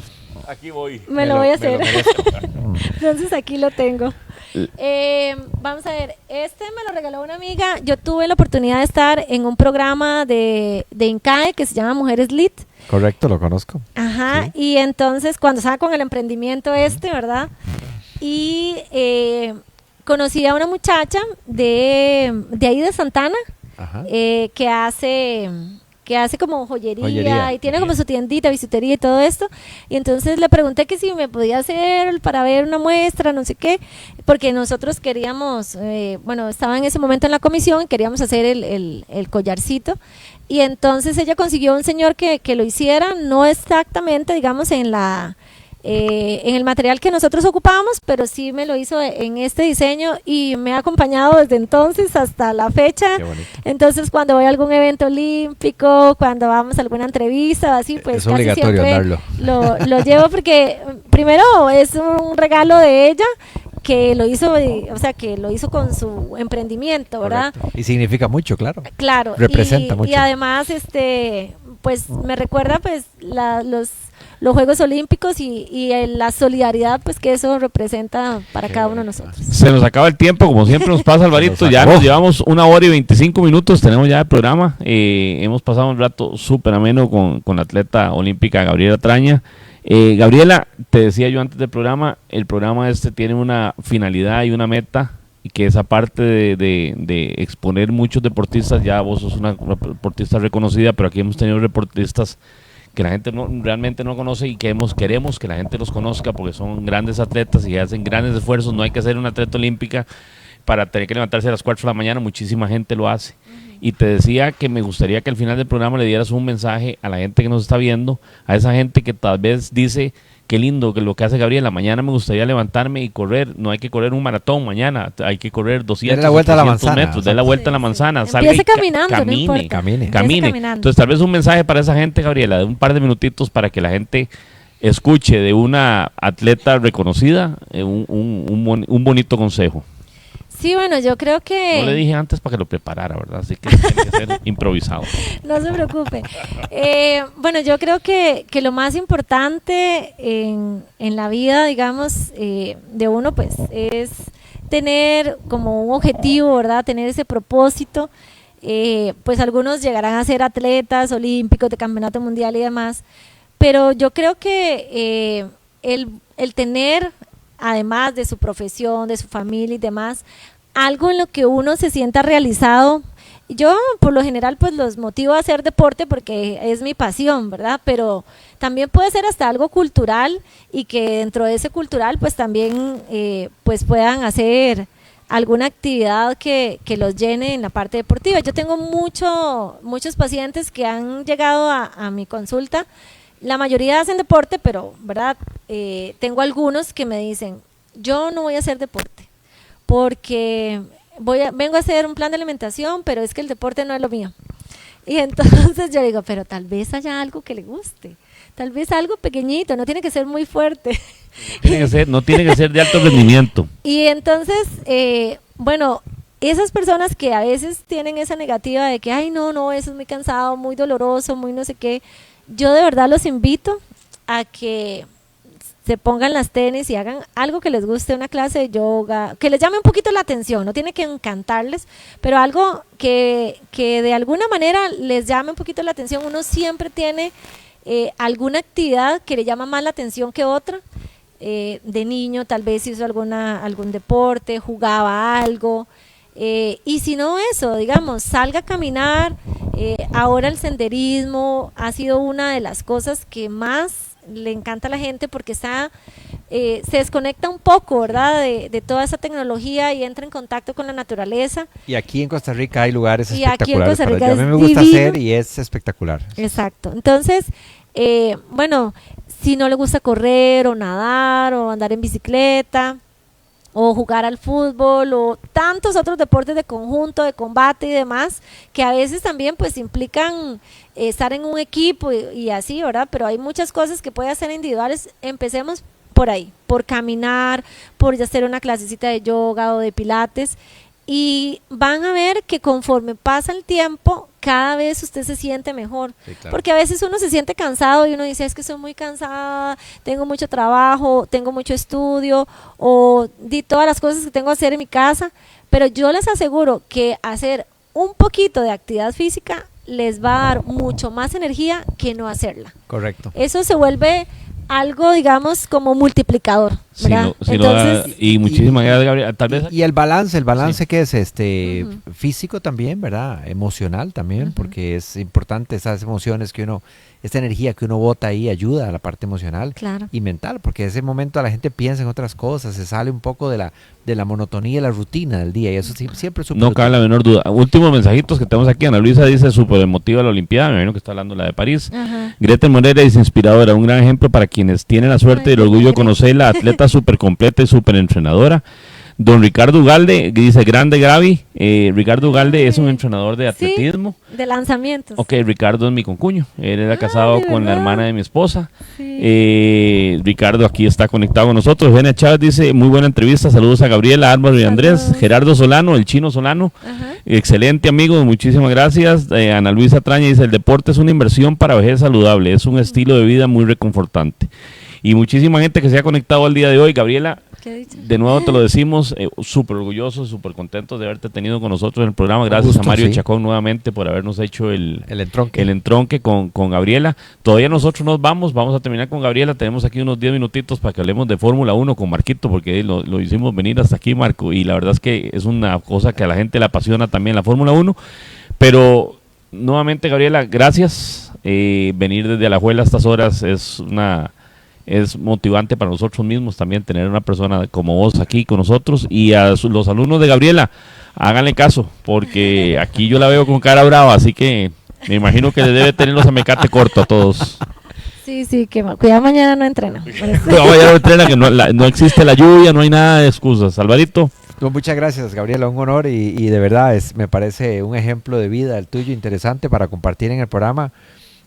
Aquí voy. me lo voy a me hacer. lo merezco. Entonces aquí lo tengo. Vamos a ver, este me lo regaló una amiga. Yo tuve la oportunidad de estar en un programa de INCAE que se llama Mujeres Lit. Correcto, lo conozco. Ajá, Sí. y entonces cuando estaba con el emprendimiento ¿verdad? Y conocí a una muchacha de ahí de Santana, Ajá. que hace como joyería, y tiene Joyería. como su tiendita, bisutería y todo esto. Y entonces le pregunté que si me podía hacer para ver una muestra, no sé qué, porque nosotros queríamos, estaba en ese momento en la comisión y queríamos hacer el collarcito. Y entonces ella consiguió un señor que lo hiciera, no exactamente, digamos, en la en el material que nosotros ocupábamos, pero sí me lo hizo en este diseño y me ha acompañado desde entonces hasta la fecha. Qué bonito. Entonces, cuando voy a algún evento olímpico, cuando vamos a alguna entrevista o así, pues Es casi obligatorio siempre andarlo. lo llevo porque primero es un regalo de ella que lo hizo, o sea, que lo hizo con su emprendimiento, ¿verdad? Correcto. Y significa mucho, claro. Claro. Representa mucho. Y además, pues me recuerda pues los Juegos Olímpicos y la solidaridad pues que eso representa para cada uno de nosotros. Se nos acaba el tiempo, como siempre nos pasa, Alvarito. Ya nos llevamos 1 hora y 25 minutos, tenemos ya el programa. Hemos pasado un rato súper ameno con la atleta olímpica Gabriela Traña. Gabriela, te decía yo antes del programa, el programa tiene una finalidad y una meta, y que es aparte de exponer muchos deportistas. Ya vos sos una deportista reconocida, pero aquí hemos tenido deportistas que la gente realmente no conoce y que queremos que la gente los conozca porque son grandes atletas y hacen grandes esfuerzos. No hay que ser una atleta olímpica para tener que levantarse a las 4 de la mañana, muchísima gente lo hace. Y te decía que me gustaría que al final del programa le dieras un mensaje a la gente que nos está viendo, a esa gente que tal vez dice, qué lindo que lo que hace Gabriela, mañana me gustaría levantarme y correr. No hay que correr un maratón mañana, hay que correr 200 la vuelta a la 300 manzana, metros, dé la vuelta a la manzana, salga y Empiece caminando, no camine, importa. Camine. camine. caminando. Entonces tal vez un mensaje para esa gente, Gabriela, de un par de minutitos para que la gente escuche de una atleta reconocida un bonito consejo. Sí, bueno, yo creo que... No le dije antes para que lo preparara, ¿verdad? Así que tiene que ser improvisado. No se preocupe. Bueno, yo creo que lo más importante en la vida, digamos, de uno, pues, es tener como un objetivo, ¿verdad? Tener ese propósito. Pues algunos llegarán a ser atletas olímpicos de campeonato mundial y demás, pero yo creo que el tener, además de su profesión, de su familia y demás, algo en lo que uno se sienta realizado. Yo por lo general pues los motivo a hacer deporte porque es mi pasión, ¿verdad? Pero también puede ser hasta algo cultural y que dentro de ese cultural pues también pues puedan hacer alguna actividad que los llene en la parte deportiva. Yo tengo muchos pacientes que han llegado a mi consulta. La mayoría hacen deporte, pero ¿verdad? Tengo algunos que me dicen, yo no voy a hacer deporte porque vengo a hacer un plan de alimentación, pero es que el deporte no es lo mío. Y entonces yo digo, pero tal vez haya algo que le guste, tal vez algo pequeñito, no tiene que ser muy fuerte. No tiene que ser de alto rendimiento. Y entonces, bueno, esas personas que a veces tienen esa negativa de que, ay, no, eso es muy cansado, muy doloroso, muy no sé qué, yo de verdad los invito a que se pongan las tenis y hagan algo que les guste, una clase de yoga, que les llame un poquito la atención, no tiene que encantarles, pero algo que de alguna manera les llame un poquito la atención. Uno siempre tiene alguna actividad que le llama más la atención que otra. De niño tal vez hizo algún deporte, jugaba algo, y si no eso, digamos, salga a caminar. Ahora el senderismo ha sido una de las cosas que más le encanta a la gente porque se desconecta un poco, ¿verdad? De toda esa tecnología y entra en contacto con la naturaleza. Y aquí en Costa Rica hay lugares Y aquí en espectaculares. Costa Rica a mí es me gusta divino. hacer y es espectacular. Exacto. Entonces, bueno, si no le gusta correr o nadar o andar en bicicleta o jugar al fútbol o tantos otros deportes de conjunto, de combate y demás, que a veces también pues implican estar en un equipo y así, ¿verdad? Pero hay muchas cosas que puede hacer individuales. Empecemos por ahí, por caminar, por ya hacer una clasecita de yoga o de pilates, y van a ver que conforme pasa el tiempo, cada vez usted se siente mejor. Sí, claro. Porque a veces uno se siente cansado y uno dice, es que soy muy cansada, tengo mucho trabajo, tengo mucho estudio, o di todas las cosas que tengo que hacer en mi casa, pero yo les aseguro que hacer un poquito de actividad física les va a dar mucho más energía que no hacerla. Correcto. Eso se vuelve algo, digamos, como multiplicador. ¿verdad? Y muchísimas gracias, Gabriela. Tal vez Y el balance Sí. que es físico también, ¿verdad? Emocional también, porque es importante esas emociones que uno, esta energía que uno bota ahí ayuda a la parte emocional Claro. y mental, porque ese momento la gente piensa en otras cosas, se sale un poco de la monotonía y la rutina del día, y eso siempre es súper no cabe la menor duda. Últimos mensajitos que tenemos aquí. Ana Luisa dice súper emotiva la Olimpiada, me imagino que está hablando la de París. Ajá. Greta Morera es inspiradora, un gran ejemplo para quienes tienen la suerte y el orgullo de conocerla, atleta súper completa y súper entrenadora. Don Ricardo Ugalde dice, grande Gaby. Ricardo Ugalde es un entrenador de Sí, atletismo. de lanzamientos. Ok, Ricardo es mi concuño. Él era casado ¿de con la verdad? hermana de mi esposa. Sí. Ricardo aquí está conectado con nosotros. Eugenia Chávez dice, muy buena entrevista. Saludos a Gabriela, Álvaro y Andrés. Saludos. Gerardo Solano, el chino Solano. Ajá. Excelente amigo, muchísimas gracias. Ana Luisa Traña dice, el deporte es una inversión para vejez saludable. Es un estilo de vida muy reconfortante. Y muchísima gente que se ha conectado al día de hoy. Gabriela, ¿Qué he dicho? de nuevo te lo decimos, súper orgullosos, súper contentos de haberte tenido con nosotros en el programa. Gracias gusto, a Mario sí. Chacón nuevamente por habernos hecho el entronque. el entronque con Gabriela. Todavía nosotros nos vamos a terminar con Gabriela. Tenemos aquí unos 10 minutitos para que hablemos de Fórmula 1 con Marquito, porque lo hicimos venir hasta aquí, Marco, y la verdad es que es una cosa que a la gente le apasiona también la Fórmula 1. Pero nuevamente, Gabriela, gracias. Venir desde Alajuela a estas horas es motivante para nosotros mismos también tener una persona como vos aquí con nosotros. Y a los alumnos de Gabriela, háganle caso, porque aquí yo la veo con cara brava, así que me imagino que le debe tener los amecate corto a todos. Sí, que cuidado, mañana no entrena. Vamos a entrenar, que no existe la lluvia, no hay nada de excusas. Alvarito. No, muchas gracias, Gabriela, un honor y de verdad me parece un ejemplo de vida el tuyo, interesante para compartir en el programa.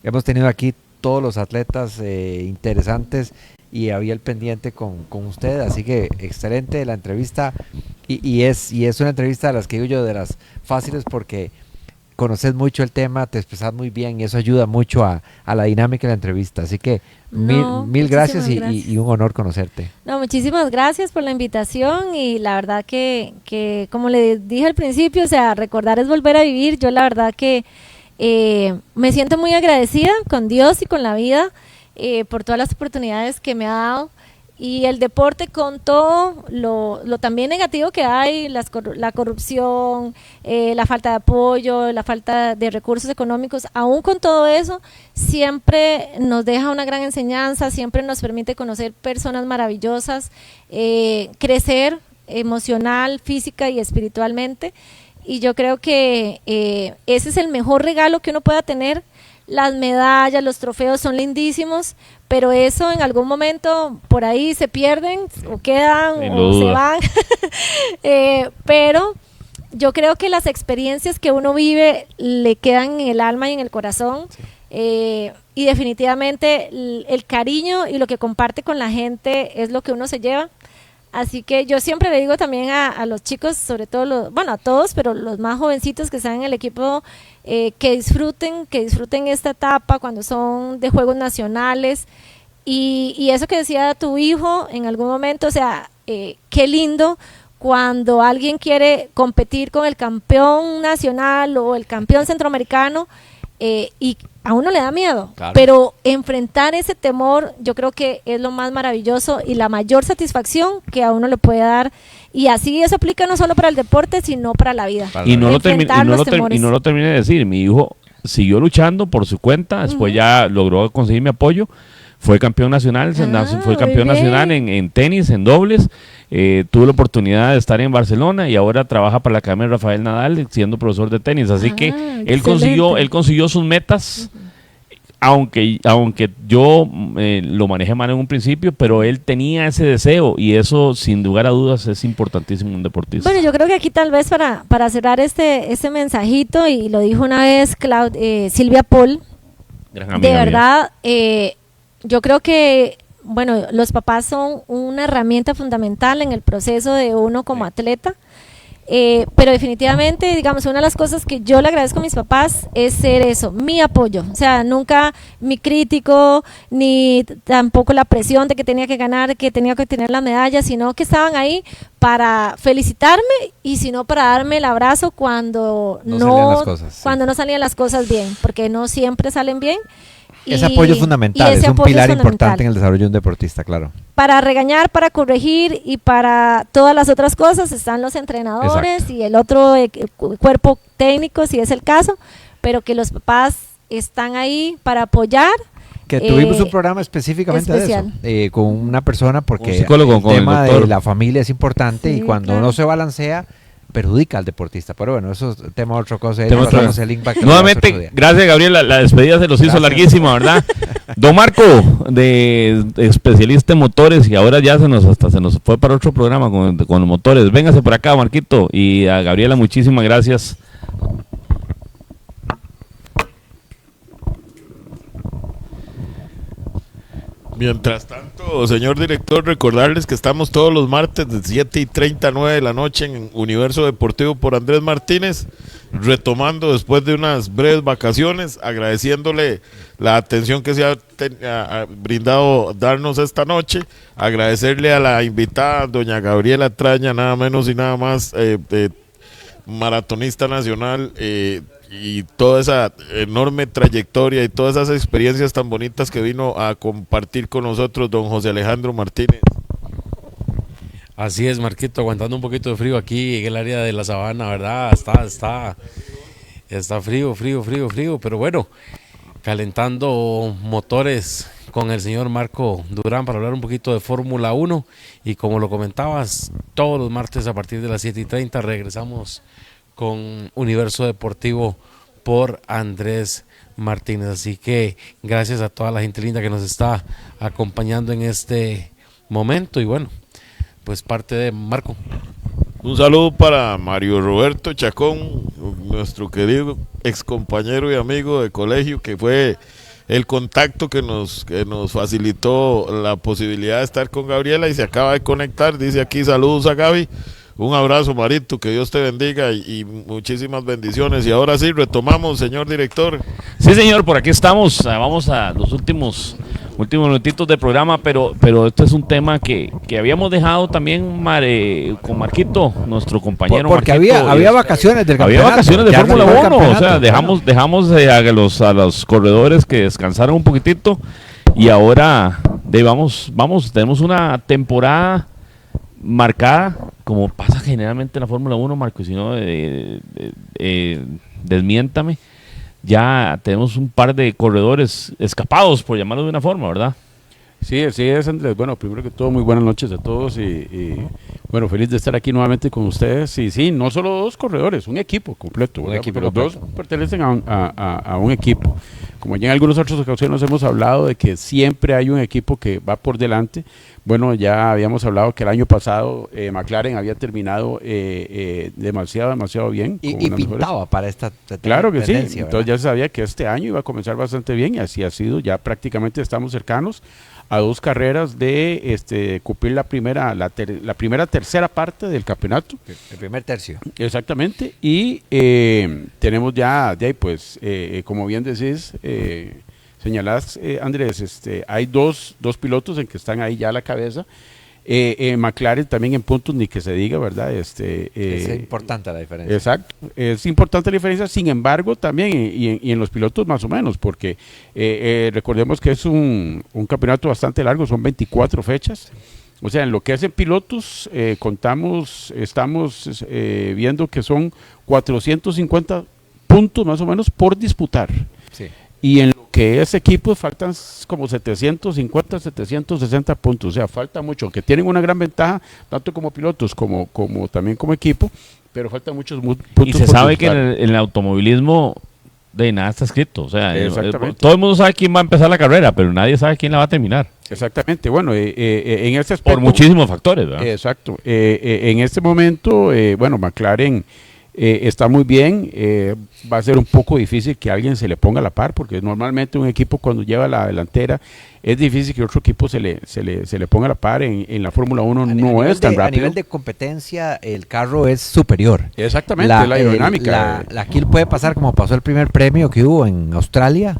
Hemos tenido aquí todos los atletas interesantes y había el pendiente con usted, así que excelente la entrevista y es una entrevista de las que digo yo, de las fáciles, porque conoces mucho el tema, te expresas muy bien y eso ayuda mucho a la dinámica de la entrevista, así que mil gracias y un honor conocerte. No, muchísimas gracias por la invitación y la verdad que como le dije al principio, o sea, recordar es volver a vivir. Yo la verdad que me siento muy agradecida con Dios y con la vida por todas las oportunidades que me ha dado, y el deporte, con todo lo también negativo que hay, la corrupción, la falta de apoyo, la falta de recursos económicos, aún con todo eso siempre nos deja una gran enseñanza, siempre nos permite conocer personas maravillosas, crecer emocional, física y espiritualmente. Y yo creo que ese es el mejor regalo que uno pueda tener. Las medallas, los trofeos son lindísimos, pero eso en algún momento por ahí se pierden o quedan o se van. Pero yo creo que las experiencias que uno vive le quedan en el alma y en el corazón. Y definitivamente el cariño y lo que comparte con la gente es lo que uno se lleva. Así que yo siempre le digo también a los chicos, sobre todo a todos, pero los más jovencitos que están en el equipo, que disfruten esta etapa cuando son de juegos nacionales. Y eso que decía tu hijo en algún momento, o sea, qué lindo cuando alguien quiere competir con el campeón nacional o el campeón centroamericano, y a uno le da miedo, claro, pero enfrentar ese temor yo creo que es lo más maravilloso y la mayor satisfacción que a uno le puede dar, y así eso aplica no solo para el deporte sino para la vida. Y no lo terminé de decir, mi hijo siguió luchando por su cuenta, después ya logró conseguir mi apoyo, fue campeón nacional, en tenis, en dobles. Tuve la oportunidad de estar en Barcelona y ahora trabaja para la Academia de Rafael Nadal siendo profesor de tenis, así que él consiguió sus metas, aunque yo lo manejé mal en un principio, pero él tenía ese deseo y eso sin lugar a dudas es importantísimo en un deportista. Bueno, yo creo que aquí tal vez para cerrar este mensajito, y lo dijo una vez Silvia Paul, gran amiga, de verdad, yo creo que los papás son una herramienta fundamental en el proceso de uno como atleta, pero definitivamente, digamos, una de las cosas que yo le agradezco a mis papás es ser eso, mi apoyo, o sea, nunca mi crítico, ni tampoco la presión de que tenía que ganar, que tenía que tener la medalla, sino que estaban ahí para felicitarme y sino para darme el abrazo cuando no salían las cosas bien, porque no siempre salen bien. Ese apoyo es fundamental, es un pilar importante en el desarrollo de un deportista, claro. para regañar, para corregir y para todas las otras cosas están los entrenadores. Exacto. Y el otro cuerpo técnico, si es el caso, pero que los papás están ahí para apoyar. Que tuvimos un programa específicamente especial. De eso, con una persona, porque el tema de la familia es importante, sí, y cuando claro, no se balancea, perjudica al deportista. Pero bueno, eso es tema de otra cosa. Nuevamente, gracias, Gabriel. La despedida se los hizo larguísima, ¿verdad? Don Marco, de especialista en motores, y ahora ya se nos fue para otro programa con los motores. Véngase por acá, Marquito. Y a Gabriela, muchísimas gracias. Mientras tanto, señor director, recordarles que estamos todos los martes de 7:30 a 9 de la noche en Universo Deportivo por Andrés Martínez, retomando después de unas breves vacaciones, agradeciéndole la atención que se ha brindado darnos esta noche, agradecerle a la invitada, doña Gabriela Traña, nada menos y nada más, maratonista nacional, y toda esa enorme trayectoria y todas esas experiencias tan bonitas que vino a compartir con nosotros don José Alejandro Martínez. Así es, Marquito, aguantando un poquito de frío aquí en el área de la Sabana, ¿verdad? Está frío, pero bueno, calentando motores con el señor Marco Durán para hablar un poquito de Fórmula 1, y como lo comentabas, todos los martes a partir de las 7:30 regresamos con Universo Deportivo por Andrés Martínez. Así que gracias a toda la gente linda que nos está acompañando en este momento, y bueno, pues parte de Marco. Un saludo para Mario Roberto Chacón, nuestro querido ex compañero y amigo de colegio, que fue el contacto que nos facilitó la posibilidad de estar con Gabriela, y se acaba de conectar. Dice aquí: saludos a Gaby. Un abrazo, Marito, que Dios te bendiga y muchísimas bendiciones. Y ahora sí, retomamos, señor director. Sí, señor, por aquí estamos. Vamos a los últimos minutitos del programa, pero este es un tema que habíamos dejado también con Marquito, nuestro compañero. Porque Marquito, había vacaciones del campeonato. Había vacaciones de Fórmula 1, o sea, dejamos a los corredores que descansaran un poquitito, y ahora tenemos una temporada marcada, como pasa generalmente en la Fórmula 1, Marco, y si no, desmiéntame. Ya tenemos un par de corredores escapados, por llamarlo de una forma, ¿verdad? Sí, así es, Andrés. Bueno, primero que todo, muy buenas noches a todos, y bueno, feliz de estar aquí nuevamente con ustedes. Y sí, no solo dos corredores, un equipo completo. Los dos pertenecen a un equipo. Como ya en algunas otras ocasiones hemos hablado de que siempre hay un equipo que va por delante. Bueno, ya habíamos hablado que el año pasado McLaren había terminado demasiado bien. Y pintaba para esta claro que sí, entonces ¿verdad? Ya se sabía que este año iba a comenzar bastante bien, y así ha sido. Ya prácticamente estamos cercanos a 2 carreras de cumplir la primera tercera parte del campeonato. El primer tercio. Exactamente, y tenemos ya de ahí, pues, como bien decís, señalás, Andrés, hay dos pilotos en que están ahí ya a la cabeza. McLaren también en puntos, ni que se diga, ¿verdad? Es importante la diferencia. Exacto, es importante la diferencia. Sin embargo, también y en los pilotos más o menos, porque recordemos que es un campeonato bastante largo, son 24 fechas. O sea, en lo que hacen pilotos, estamos viendo que son 450 puntos más o menos por disputar. Sí. Y en lo que es equipo faltan como 750, 760 puntos, o sea, falta mucho, aunque tienen una gran ventaja, tanto como pilotos como también como equipo, pero faltan muchos puntos. Y se sabe que en el automovilismo de nada está escrito, o sea, todo el mundo sabe quién va a empezar la carrera, pero nadie sabe quién la va a terminar. Exactamente, bueno, en este aspecto, por muchísimos factores, ¿verdad? Exacto, en este momento, bueno, McLaren está muy bien, va a ser un poco difícil que alguien se le ponga a la par, porque normalmente un equipo cuando lleva la delantera es difícil que otro equipo se le ponga a la par. En la Fórmula 1 no es tan rápido. A nivel de competencia el carro es superior. Exactamente, la aerodinámica. Aquí puede pasar como pasó el primer premio que hubo en Australia,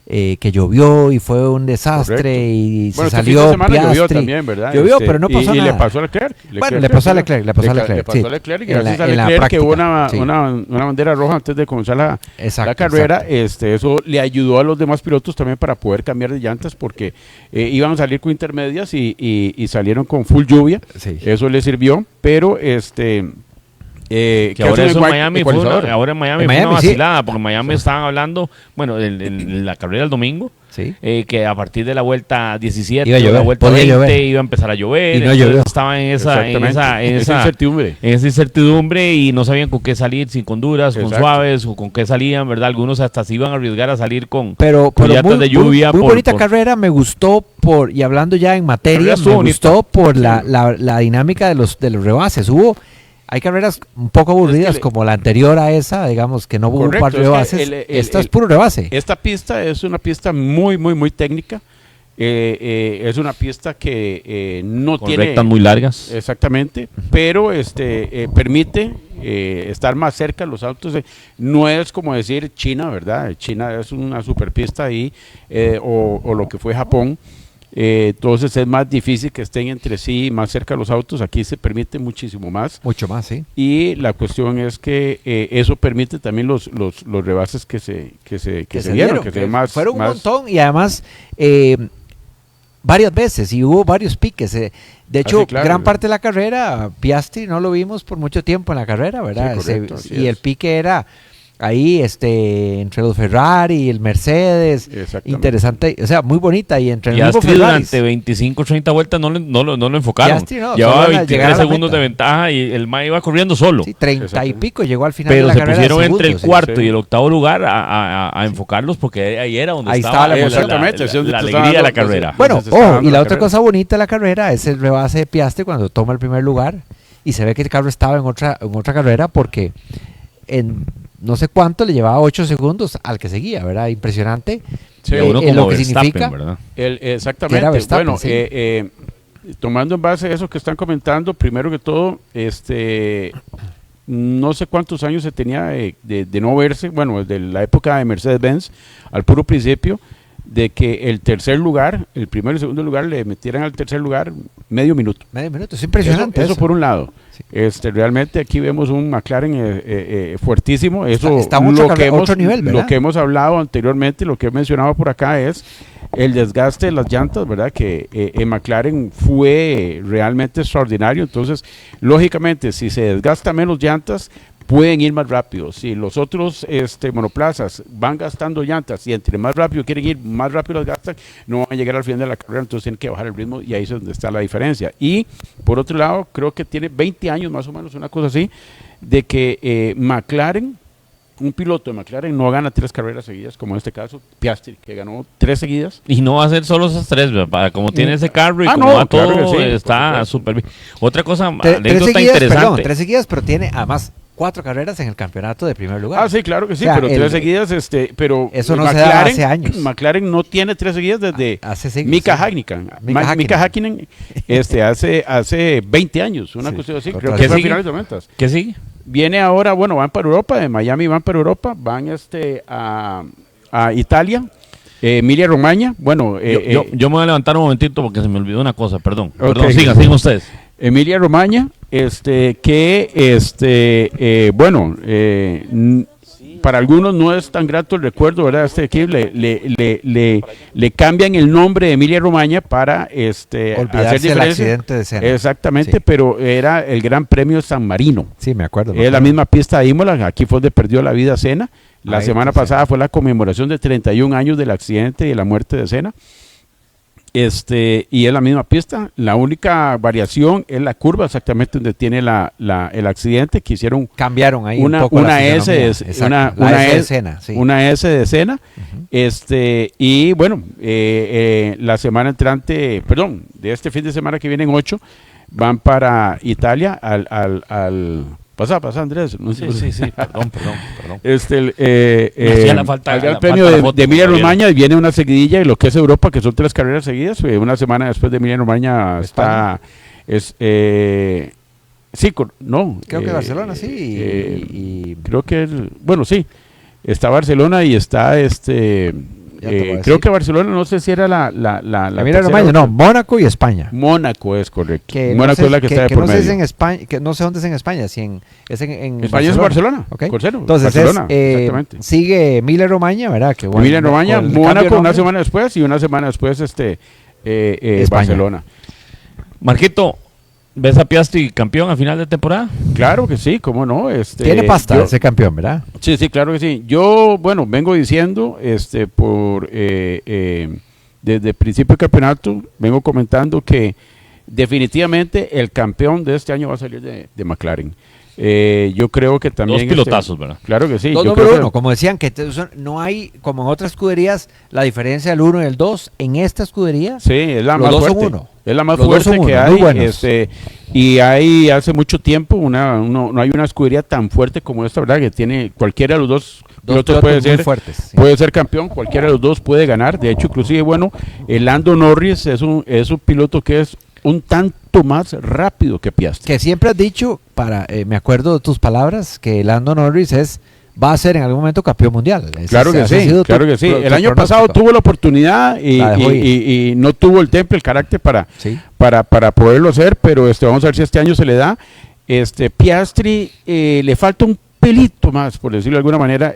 que llovió y fue un desastre. Correcto. y Bueno, se este fin salió de semana llovió Piastri. también, ¿verdad? Llovió, pero no pasó y nada. le pasó a Leclerc. Bueno, le pasó a Leclerc, Le pasó sí. a Leclerc, y En la- gracias a en la Leclerc que hubo práctica, una bandera roja antes de comenzar la Exacto, carrera. exacto. Eso le ayudó a los demás pilotos también para poder cambiar de llantas, porque iban a salir con intermedias y salieron con full lluvia. Sí. Eso le sirvió, pero Que que ahora hacen eso en Miami fue ecualizador. ahora en Miami En fue Miami, una sí. vacilada, porque en Miami estaban hablando, bueno, en la carrera del domingo, Sí. que a partir de la vuelta 17 Iba a o la llover, vuelta podía 20 llover. iba a empezar a llover, Y no entonces llovió. estaban en Exactamente. Esa incertidumbre. en esa incertidumbre y no sabían con qué salir, si con duras, con Exacto. suaves o con qué salían, ¿verdad? Algunos hasta se iban a arriesgar a salir con Pero llantas muy, de lluvia. muy bonita carrera, me gustó y hablando ya en materia, carrera me estuvo gustó por la dinámica de los rebases. Hay carreras un poco aburridas como la anterior a esa, digamos que no hubo Correcto, un par de es que rebases. Esta es puro rebase. Esta pista es una pista muy, muy, muy técnica. Es una pista que no con tiene... rectas muy largas. Exactamente, pero permite estar más cerca de los autos. No es como decir China, ¿verdad? China es una superpista ahí, o lo que fue Japón. Entonces es más difícil que estén entre sí más cerca de los autos. Aquí se permite muchísimo más. Mucho más, sí. Y la cuestión es que eso permite también los rebases que se dieron, que se más, fueron un más- montón y además varias veces y hubo varios piques. De hecho, sí, claro. gran parte de la carrera, Piastri no lo vimos por mucho tiempo en la carrera, ¿verdad? Sí, correcto, así y el es. pique era ahí entre los Ferrari y el Mercedes. Exactamente. Interesante, o sea, muy bonita. Y entre el mismo Piastri Ferrari. durante 25 30 vueltas no lo enfocaron. Piastri no, Llevaba solo llegar a 23 la segundos meta. de ventaja y el MAE iba corriendo solo. Sí, 30 y Exactamente. pico llegó al final de Pero la se carrera. pusieron de entre el segundos, cuarto sí. y el octavo lugar a enfocarlos porque ahí era donde Ahí estaba, estaba la la, emoción. Exactamente, es donde la te alegría estaba de la dando- carrera. Bueno, Entonces, está dando y la la otra carrera. cosa bonita de la carrera es el rebase de Piastri cuando toma el primer lugar y se ve que el carro estaba en otra carrera porque en no sé cuánto le llevaba 8 segundos al que seguía, ¿verdad? Impresionante. Sí, Y a uno en como lo que Verstappen, significa. ¿verdad? Exactamente. Que era Verstappen, Bueno, sí. tomando en base eso que están comentando, primero que todo, no sé cuántos años se tenía de no verse, bueno, desde la época de Mercedes-Benz al puro principio, de que el tercer lugar, el primero y segundo lugar, le metieran al tercer lugar medio minuto. Medio minuto, es impresionante. Eso por un lado. Sí. Realmente aquí vemos un McLaren fuertísimo. Eso Está en otro nivel, ¿verdad? lo que hemos hablado anteriormente, lo que he mencionado por acá es el desgaste de las llantas, ¿verdad? Que en McLaren fue realmente extraordinario. Entonces, lógicamente, si se desgasta menos llantas, pueden ir más rápido. Si los otros monoplazas van gastando llantas y entre más rápido quieren ir, más rápido las gastan, no van a llegar al final de la carrera, entonces tienen que bajar el ritmo y ahí es donde está la diferencia. Y por otro lado, creo que tiene 20 años más o menos, una cosa así, de que McLaren, un piloto de McLaren no gana 3 carreras seguidas, como en este caso Piastri, que ganó 3 seguidas. Y no va a ser solo esas 3, ¿verdad? Como tiene ese carro y Ah, como no, va claro todo, que sí, por está supuesto. súper bien. Otra cosa, Tres anécdota seguidas, interesante. perdón, 3 seguidas, pero tiene además 4 carreras en el campeonato de primer lugar. Ah, sí, claro que sí, O sea, pero 3 el- seguidas, pero Eso no se da hace años. McLaren no tiene 3 seguidas desde Hace siglos, Mika sí. Häkkinen. Mika Mika Häkkinen hace 20 años, una Sí, cuestión así, correcto. creo ¿Qué que fue a sigue? finales de noventas. ¿Qué sigue? Viene ahora, bueno, van para Europa, de Miami van para Europa, van a Italia, Emilia Romagna, bueno, Yo me voy a levantar un momentito porque se me olvidó una cosa, perdón. Ok. Perdón, sigan ustedes. Emilia Romagna, para algunos no es tan grato el recuerdo, ¿verdad? Este equipo le cambian el nombre de Emilia Romagna para hacer Olvidarse del diferencia. accidente de Senna. Exactamente, Sí. pero era el Gran Premio San Marino. Sí, me acuerdo. Es la misma pista de Imola, aquí fue donde perdió la vida Senna. La Ahí, semana sí. pasada fue la conmemoración de 31 años del accidente y de la muerte de Senna. Y es la misma pista. La única variación es la curva, exactamente donde tiene el accidente, que hicieron Cambiaron ahí una un poco la S fisionomía. de Exacto, una la S de S- Senna, sí. una S de Senna. Y bueno, la semana entrante, perdón, de este fin de semana que vienen 8, van para Italia al pasa Andrés, no sé. Sí, perdón. Me hacía la falta- al Gran la Premio falta la foto, de Emilia Gabriel. Romagna, y viene una seguidilla de lo que es Europa, que son 3 carreras seguidas. Una semana después de Emilia Romagna está no, Creo que Barcelona, sí. Y creo que bueno, sí, está Barcelona y está Ya te voy a creo decir. que Barcelona, no sé si era la Mira, tercera no, Mónaco y España. Mónaco es correcto. Que Mónaco es la que está de que por no sé si medio. en España, que no sé dónde es en España, si es en España es Barcelona, Ok. Corsero, Entonces Barcelona, exactamente. Sigue Emilia Romagna, ¿verdad? Que bueno, Emilia Romagna, con el cambio de Mónaco una nombre. semana después y una semana después España. Barcelona. Marquito, ¿ves a Piastri campeón a final de temporada? Claro que sí, cómo no. Tiene pasta yo- ese campeón, ¿verdad? Sí, sí, claro que sí. Yo, bueno, vengo diciendo, desde el principio del campeonato, vengo comentando que definitivamente el campeón de este año va a salir de McLaren. Yo creo que también... Dos pilotazos, ¿verdad? Claro que sí. Dos yo número creo que- uno, como decían, que no hay, como en otras escuderías, la diferencia del 1 y el 2. En esta escudería, Sí, es la Los más dos son fuerte. uno. Es la más Los dos fuerte son que uno, hay. muy buenos. Y hay hace mucho tiempo no hay una escudería tan fuerte como esta, ¿verdad? Que tiene cualquiera de los dos pilotos puede muy ser, fuertes. Sí. puede ser campeón, cualquiera de los dos puede ganar. De hecho, inclusive, bueno, el Lando Norris es un piloto que es un tanto más rápido que Piastri. Que siempre has dicho, me acuerdo de tus palabras, que Lando Norris va a ser en algún momento campeón mundial. Claro que sí, claro que sí. El año pasado tuvo la oportunidad La dejó ir. y no tuvo el temple, el carácter Sí. para poderlo hacer, pero vamos a ver si este año se le da. Piastri le falta un pelito más, por decirlo de alguna manera,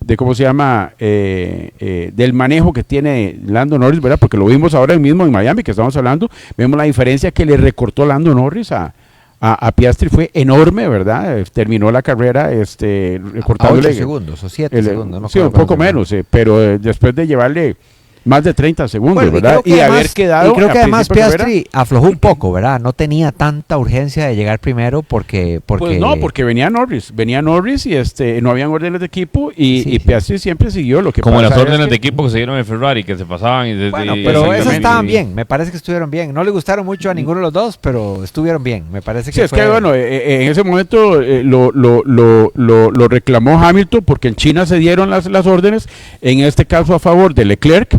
de cómo se llama, del manejo que tiene Lando Norris, ¿verdad? Porque lo vimos ahora mismo en Miami, que estamos hablando, vemos la diferencia que le recortó Lando Norris a Piastri, fue enorme, ¿verdad? Terminó la carrera A 8 recortándole segundos o 7 segundos. No me sí, un acuerdo poco cuánto. menos, pero después de llevarle más de 30 segundos, Bueno, ¿verdad? creo que haber además- quedado y creo que a además principio de Piastri aflojó un poco, ¿verdad? No tenía tanta urgencia de llegar primero porque Pues no, porque venía Norris y no habían órdenes de equipo y, Sí, y sí. Piastri siempre siguió lo que Como pasa las es órdenes que- de equipo que se dieron en Ferrari, que se pasaban y Bueno, y- pero esas exactamente. estaban bien, me parece que estuvieron bien. No le gustaron mucho a ninguno de los dos, pero estuvieron bien. Me parece que Sí, es fue- que bueno, en ese momento lo reclamó Hamilton porque en China se dieron las órdenes, en este caso a favor de Leclerc,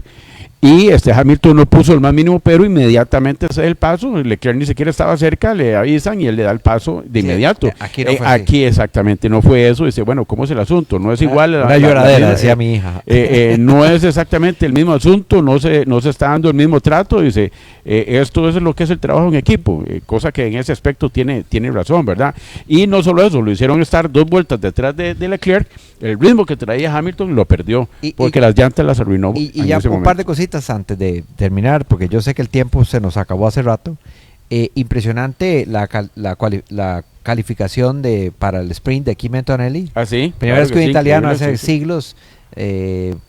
y Hamilton no puso el más mínimo, pero inmediatamente se da el paso. Leclerc ni siquiera estaba cerca, le avisan y él le da el paso de Sí, inmediato. aquí no fue así. Aquí exactamente no fue eso. Dice, bueno, ¿cómo es el asunto? No es igual. Una lloradera, decía mi hija. No es exactamente el mismo asunto, no se está dando el mismo trato. Dice, esto es lo que es el trabajo en equipo, cosa que en ese aspecto tiene razón, ¿verdad? Y no solo eso, lo hicieron estar 2 vueltas detrás de Leclerc. El ritmo que traía Hamilton lo perdió porque las llantas las arruinó. Y en ya ese un momento. par de cositas antes de terminar, porque yo sé que el tiempo se nos acabó hace rato. Impresionante la calificación para el sprint de Kimi Antonelli. Ah, sí. Primera vez que un sí, italiano increíble, hace sí, sí. siglos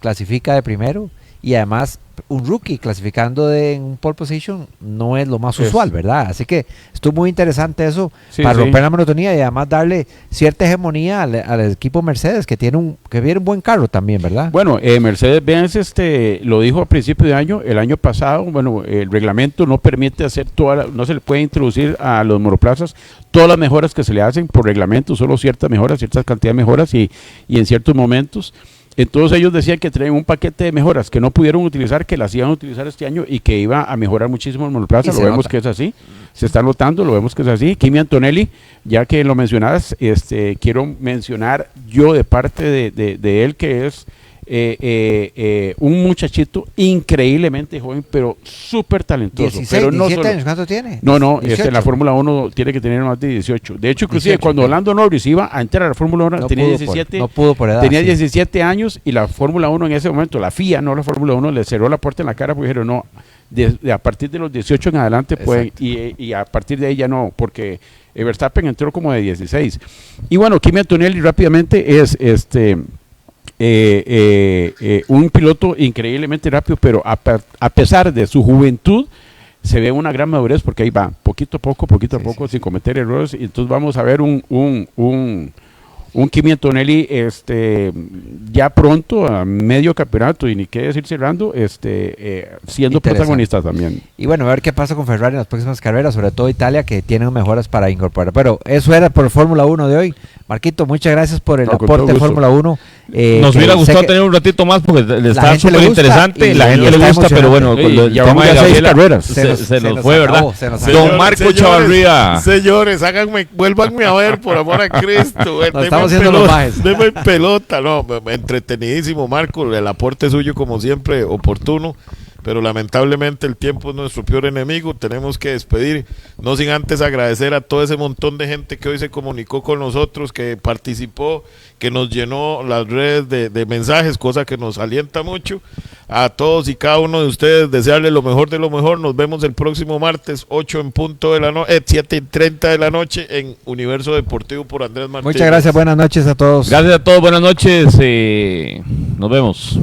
clasifica de primero, y además un rookie clasificando en un pole position no es lo más Es- usual, ¿verdad? Así que estuvo muy interesante eso Sí, para sí. romper la monotonía y además darle cierta hegemonía al equipo Mercedes, que viene un buen carro también, ¿verdad? Bueno, Mercedes-Benz lo dijo a principio de año, el año pasado, bueno, el reglamento no permite hacer no se le puede introducir a los monoplazas todas las mejoras que se le hacen por reglamento, solo ciertas mejoras, ciertas cantidades de mejoras y en ciertos momentos. Entonces ellos decían que traían un paquete de mejoras que no pudieron utilizar, que las iban a utilizar este año y que iba a mejorar muchísimo el monoplaza. Y Lo se vemos nota. que es así, se está notando, lo vemos que es así. Kimi Antonelli, ya que lo mencionabas, quiero mencionar yo de parte de él que es un muchachito increíblemente joven, pero súper talentoso. 16, pero no 17 solo- años, ¿cuánto tiene? no, 18. la Fórmula 1 tiene que tener más de 18. De hecho, inclusive 18, cuando ok. Lando Norris iba a entrar a la Fórmula 1, No tenía pudo 17. no pudo por edad. Tenía sí. 17 años y la Fórmula 1 en ese momento, la FIA, no la Fórmula 1, le cerró la puerta en la cara porque dijeron, no, a partir de los 18 en adelante pueden, y a partir de ahí ya no, porque Verstappen entró como de 16. Y bueno, Kimi Antonelli rápidamente es un piloto increíblemente rápido, pero a pesar de su juventud, se ve una gran madurez porque ahí va, poquito a poco, sin cometer errores, y entonces vamos a ver un Kimi Antonelli ya pronto, a medio campeonato, y ni qué decir cerrando, siendo Interesante. protagonista también. Y bueno, a ver qué pasa con Ferrari en las próximas carreras, sobre todo Italia, que tienen mejoras para incorporar. Pero eso era por Fórmula 1 de hoy. Marquito, muchas gracias por el No, con aporte todo de gusto. Fórmula 1. Nos hubiera gustado tener un ratito más porque está súper interesante, la gente le gusta, pero bueno, ya vamos a 6 carreras. Se nos fue, ¿verdad? Don Marco Chavarría. Señores, vuélvanme a ver, por amor a Cristo. Estamos haciendo los bajes. Deme pelota, no, entretenidísimo, Marco, el aporte suyo como siempre oportuno. Pero lamentablemente el tiempo es nuestro peor enemigo, tenemos que despedir, no sin antes agradecer a todo ese montón de gente que hoy se comunicó con nosotros, que participó, que nos llenó las redes de mensajes, cosa que nos alienta mucho. A todos y cada uno de ustedes desearles lo mejor de lo mejor. Nos vemos el próximo martes 7:30 de la noche en Universo Deportivo por Andrés Martínez. Muchas gracias, buenas noches a todos. Gracias a todos, buenas noches, nos vemos.